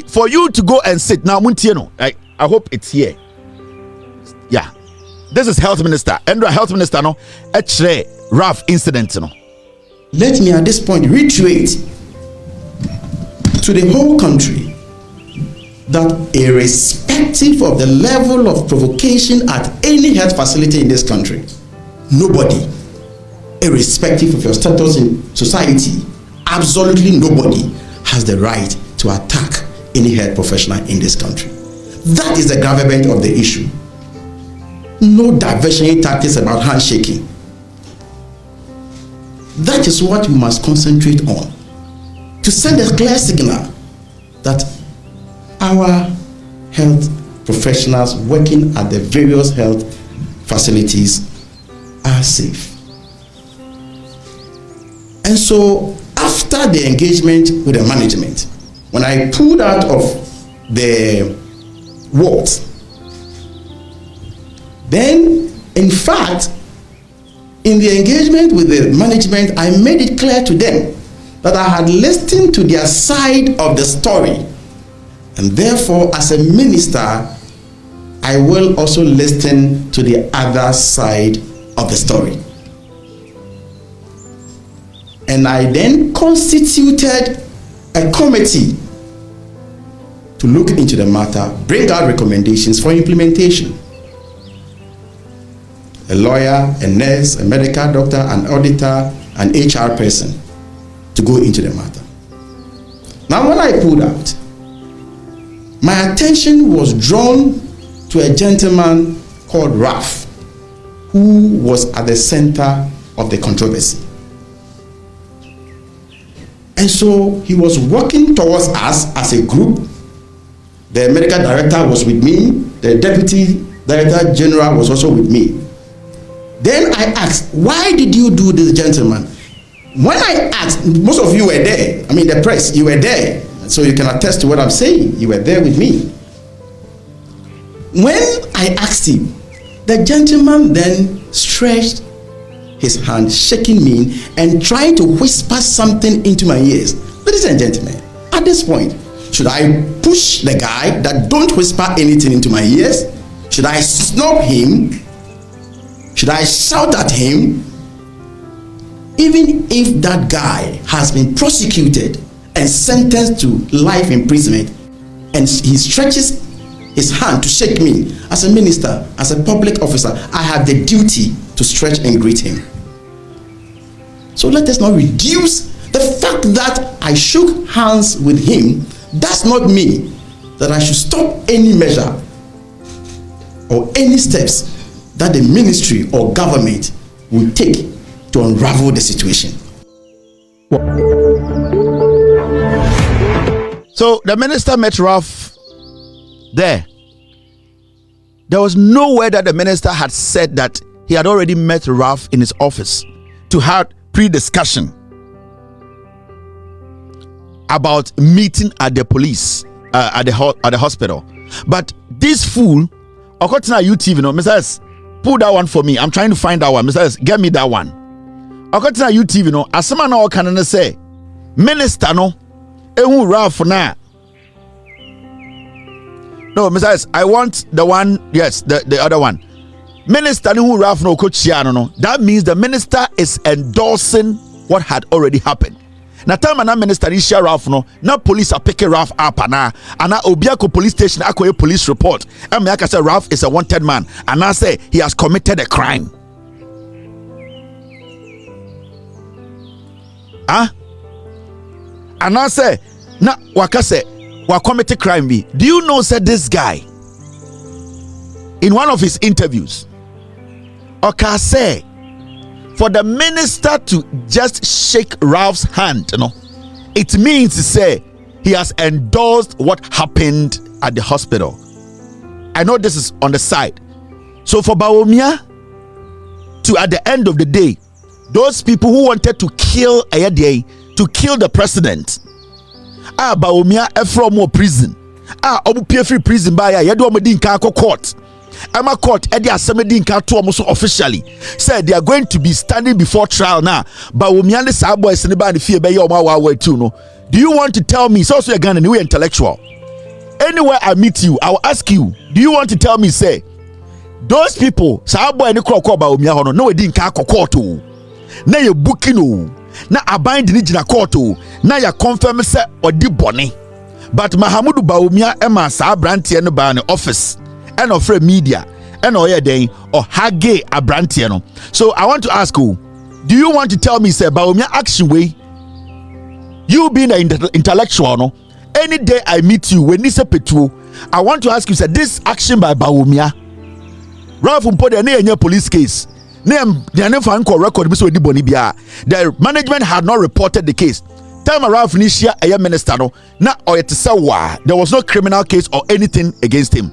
For you to go and sit now, I hope it's here. Yeah, this is Health Minister, Endra Health Minister. No, Ralph incident. No. Let me at this point reiterate to the whole country that irrespective of the level of provocation at any health facility in this country, nobody, irrespective of your status in society, absolutely nobody has the right to attack any health professional in this country. That is the gravamen of the issue. No diversionary tactics about handshaking. That is what we must concentrate on, to send a clear signal that our health professionals working at the various health facilities are safe. And so after the engagement with the management, when I pulled out of the wards, then in fact, in the engagement with the management, I made it clear to them that I had listened to their side of the story, and therefore as a minister, I will also listen to the other side of the story. And I then constituted a committee to look into the matter, bring out recommendations for implementation. A lawyer, a nurse, a medical doctor, an auditor, an HR person to go into the matter. Now, when I pulled out, my attention was drawn to a gentleman called Ralph, who was at the center of the controversy. And so he was working towards us as a group. The medical director was with me. The deputy director general was also with me. Then I asked, why did you do this, gentleman? When I asked, most of you were there. I mean, the press, you were there. So you can attest to what I'm saying. You were there with me. When I asked him, the gentleman then stretched his hand, shaking me and trying to whisper something into my ears. Ladies and gentlemen, at this point, should I push the guy that don't whisper anything into my ears? Should I snub him? Should I shout at him? Even if that guy has been prosecuted and sentenced to life imprisonment, and he stretches his hand to shake me, as a minister, as a public officer, I have the duty to stretch and greet him. So let us not reduce the fact that I shook hands with him does not mean that I should stop any measure or any steps that the ministry or government will take to unravel the situation. So the minister met Ralph there. There was nowhere that the minister had said that he had already met Ralph in his office to have pre-discussion about meeting at the police at the hospital. But this fool, according to UTV, no, Mr. S, pull that one for me. I'm trying to find that one. Mr. S, get me that one. According to UTV, no, as someone now can say, minister no, ehu Ralph na. No, Mr. S, I want the one, yes, the other one. Minister who Ralph no coach no. That means the minister is endorsing what had already happened. Na time na minister is share Ralph no, na police are picking Ralph up and Obiako police station akoye police report. And me aka say Ralph is a wanted man, and I say he has committed a crime. And I say na waka say wa commit crime be. Do you know said this guy in one of his interviews, Oka say for the minister to just shake Ralph's hand, you know, it means to say he has endorsed what happened at the hospital. I know this is on the side. So for Bawumia to, at the end of the day, those people who wanted to kill Ayede, to kill the president, Bawumia from more prison, obu free prison by Ayede omedi nka court. Emma Court Eddie Asemedi Nkato almost officially said they are going to be standing before trial now. But Wumiande Sabo is anybody fear by your way too. No, do you want to tell me? It's also a gun and we intellectual. Anywhere I meet you, I will ask you, do you want to tell me, say, those people, Sabo and Kroko about Umiahono, no, it didn't court. Now you're booking, now I bind the court, now you're confirming, say, or di bonnie. But Mahamudu Baumia Emma Sabranti and the office. And of media and or then or hage abrantiano. So I want to ask you, do you want to tell me say Baumia action way? You being an intellectual, no? Any day I meet you when this petro, I want to ask you, say this action by Baumia Ralph put a police case. Name the name record the management had not reported the case. Time Ralph Nishia a minister no na or there was no criminal case or anything against him.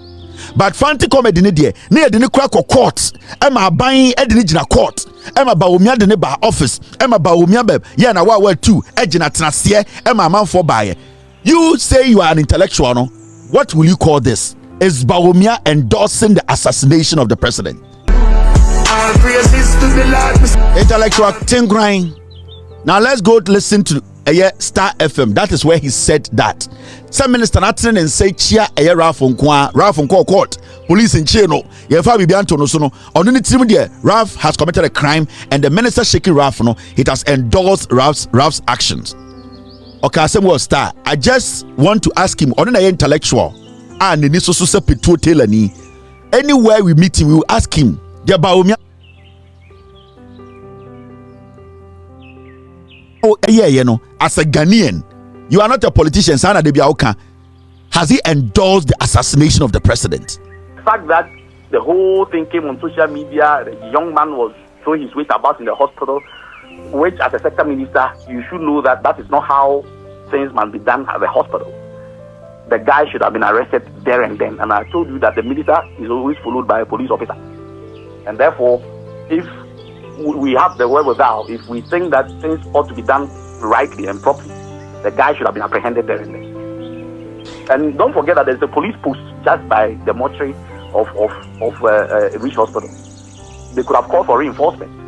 but fanti comedy ne de na de ne kura court ma ban e de ne gina court ma Bawumia de ne ba office ma Bawumia be ye na wa two e gina tenase ma manfo baaye. You say you are an intellectual, no? What will you call this? Is Bawumia endorsing the assassination of the president? Intellectual Tingrind. Now let's go to listen to Star FM. That is where he said that. Some minister Nathan and say chia Ralph court. Police in Chino. Yefa Bibianto no sono. On the team there, Ralph has committed a crime and the minister shaking Ralph no, it has endorsed Ralph's actions. Okay, I say well, Star. I just want to ask him on an intellectual. And in this also Pitu Telani. Anywhere we meet him, we will ask him. Oh yeah, you know, as a Ghanaian, you are not a politician. Sana Debiaoka, has he endorsed the assassination of the president? The fact that the whole thing came on social media, the young man was throwing his weight about in the hospital, which as a sector minister, you should know that that is not how things must be done at the hospital. The guy should have been arrested there and then. And I told you that the minister is always followed by a police officer. And therefore, if we have the wherewithal, if we think that things ought to be done rightly and properly, the guy should have been apprehended there and then. And don't forget that there's a police post just by the mortuary of Rich Hospital. They could have called for reinforcement.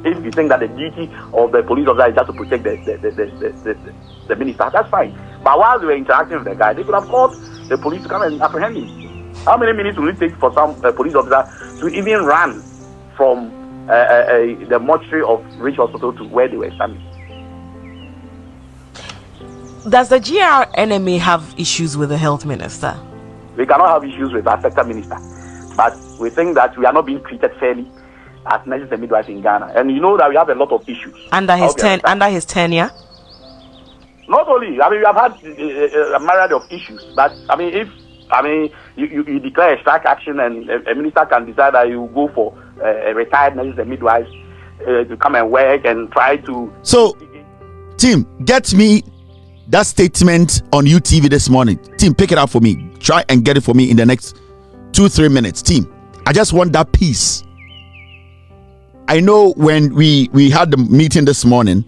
If you think that the duty of the police officer is just to protect the minister, that's fine. But while they were interacting with the guy, they could have called the police to come and apprehend him. How many minutes will it take for some police officer to even run from the mortuary of Rich Hospital to where they were standing? Does the GRNMA have issues with the health minister? We cannot have issues with our sector minister, but we think that we are not being treated fairly as nurses and midwives in Ghana, and you know that we have a lot of issues under his tenure. Not only, I mean, we have had a myriad of issues, but I mean, if you declare a strike action and a minister can decide that you go for a retired nurses and midwives to come and work and try to. So, Tim, get me that statement on UTV this morning. Tim, pick it up for me. Try and get it for me in the next 2-3 minutes. Tim, I just want that piece. I know when we had the meeting this morning,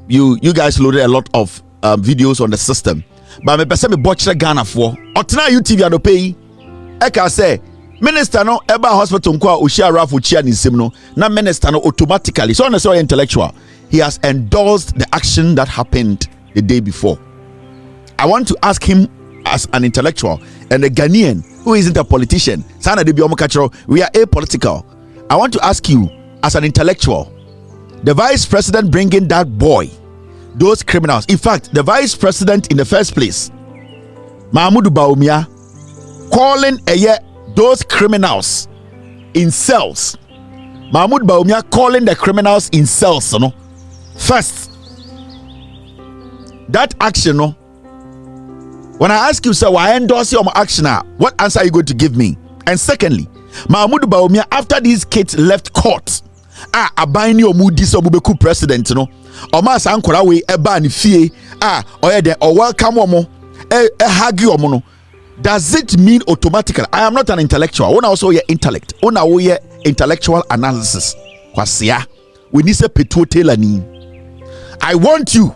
you guys loaded a lot of videos on the system. But me pese me botchere Ghana for. Otena UTV ado pay. Eka say minister no eba hospital nko a oshia rafu chia ni sim no. Na minister no automatically, so necessarily intellectual, he has endorsed the action that happened the day before. I want to ask him as an intellectual and a Ghanaian who isn't a politician. Sana de biomo kachero, we are apolitical. I want to ask you as an intellectual, the vice president bringing that boy, those criminals. In fact, the vice president in the first place, Mahmoud Bawumia, calling those criminals in cells. Mahmoud Bawumia calling the criminals in cells. No? First, that action, no? When I ask you, sir, why endorse your action? What answer are you going to give me? And secondly, Mahmoud Bawumia, after these kids left court, abani omudi so bubeku president no oma sankora we eba ni fie oye de o welcome omo hagi omo no. Does it mean automatically? I am not an intellectual. Una also your intellect. Una wo your intellectual analysis. Kwasia we need say petu telani. I want you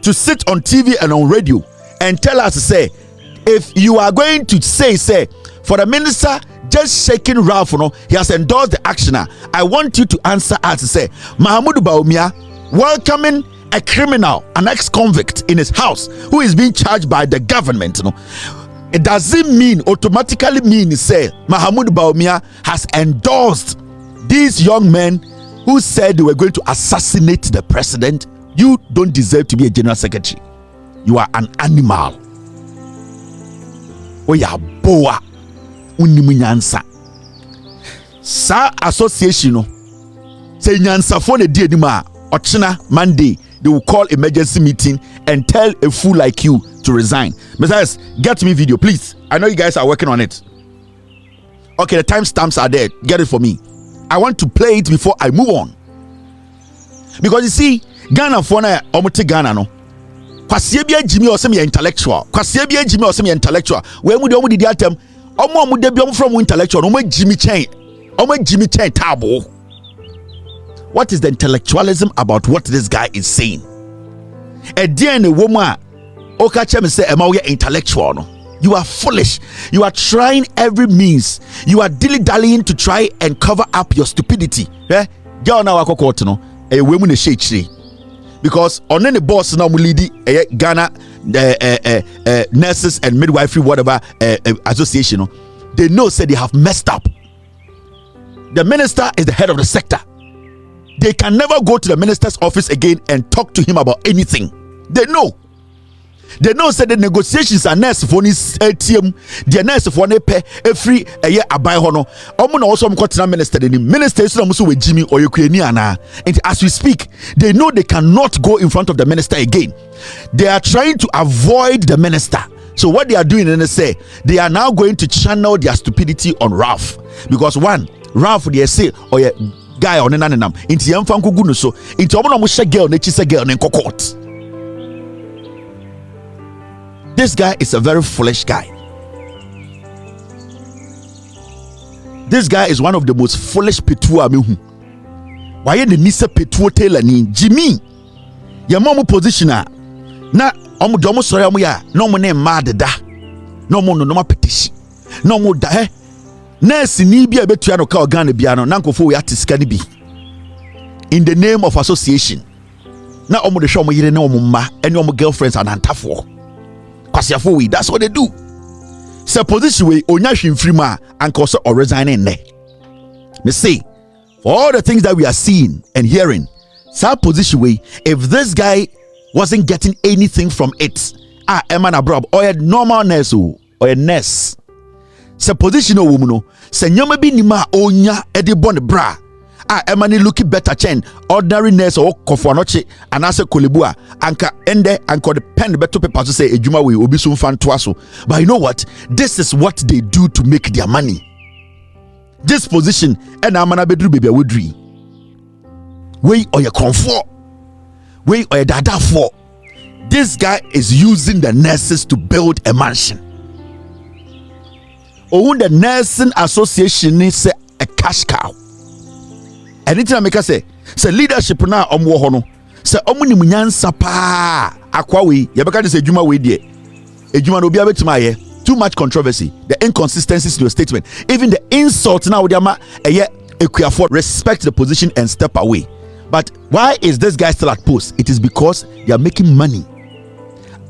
to sit on TV and on radio and tell us, say, if you are going to say for the minister just shaking Ralph, he has endorsed the action. I want you to answer us to say, Mahmoud Bawumia welcoming a criminal, an ex-convict in his house who is being charged by the government. It doesn't automatically mean say Mahmoud Bawumia has endorsed these young men who said they were going to assassinate the president. You don't deserve to be a general secretary. You are an animal. Oya boa. Unimunyansa sa association no say nyansa for the day anima ochina Monday they will call emergency meeting and tell a fool like you to resign. Besides, get me video please. I know you guys are working on it. Okay, the timestamps are there. Get it for me. I want to play it before I move on, because you see Ghana for na omote Ghana no kwasie bia Jimmy or some intellectual kwasie bia Jimmy or some intellectual we mu de omu didi atem omu de bi from intellectual omu Jimmy Chain table. What is the intellectualism about what this guy is saying? A DNA woman okache me say ema we intellectual no. You are foolish. You are trying every means. You are dilly-dallying to try and cover up your stupidity. Girl na wakoko no e we mu na shechire. Because on any boss now lead Ghana nurses and midwifery whatever association, they know say they have messed up. The minister is the head of the sector. They can never go to the minister's office again and talk to him about anything. They know say the negotiations are nurse for this ATM, the nurse for ne pay every a year abai hono. Omo na also mkotena minister the minister is no with Jimmy or Ukraine ana. And as we speak, they know they cannot go in front of the minister again. They are trying to avoid the minister. So what they are doing, and they say they are now going to channel their stupidity on Ralph, because one, Ralph they say or a guy on nanam into yamfanku gunu so into omo na mo hye girl na chise girl na court. This guy is a very foolish guy. This guy is one of the most foolish petua mehu. Why the nisa petuo tailor ni Jimmy? Your mom positioner na omo sorry omo ya no mo ne mad da. No mo no petition. No mo da nurse ni bia betua no ka organ bia no na nkofo we atiska ni bi. In the name of association. Na omo de hwe omo yire na omo ma ene omo girlfriends anantafo. That's what they do. So position way onya hwemfiri ma anka also or resigning there. Me say for all the things that we are seeing and hearing, so position way if this guy wasn't getting anything from it, Emma Abrob or a normal nurse or a nurse. So position o woman no se nyoma bi nima onya e de bon bra. Emma ni looking better chen ordinary nurse or kofo anoche anase kolebua anka ende anka the pen beto paper to say ejuma we obi so mfa nto aso. But you know what, this is what they do to make their money. This position and amana bedru baby wodri we or your comfort we or your dada for. This guy is using the nurses to build a mansion. The nursing association is a cash cow. Anything I make say leadership na omwo ho no say omuni munyansa pa akwa we yebeka dey say ejuma we dey ejuma no bia betima aye. Too much controversy, the inconsistencies in your statement, even the insult now with yama ekuafo. Respect the position and step away. But why is this guy still at post? It is because they are making money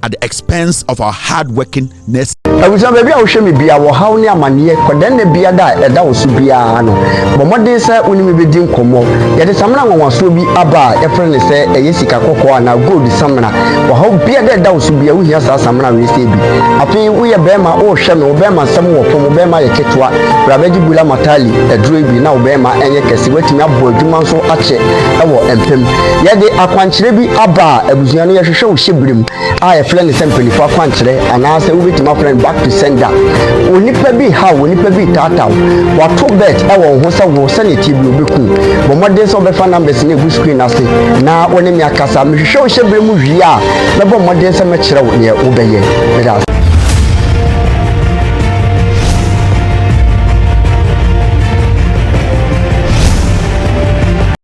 at the expense of our hard-workingness. Abuja baby a wohwe me bia wo haw ne amane kwadan na bia da eda wo so bia no bomode se oni me bedi nkomo ye de samna nwanwaso bi aba e frene se eye sika kokko na gold samna wo haw bia da eda wo so bia wo hia sa samna we se bi afi wo ye bema wo hwe me wo bema sam wo pom bema ye ketwa brabeji bula matali eduro bi na wo bema enye kesi watimi abo adwuma so ache e wo empem ye de akwankyere bi aba abuja no ye hwehwe wo hyebrem a friend is simply for country and I say we my friend back to sender. Only be how only be tata. What to bet I will sanity will be cool. But more days of the fan numbers in a good screen I say now only me a casa show should be movie. But more days a match out near obey.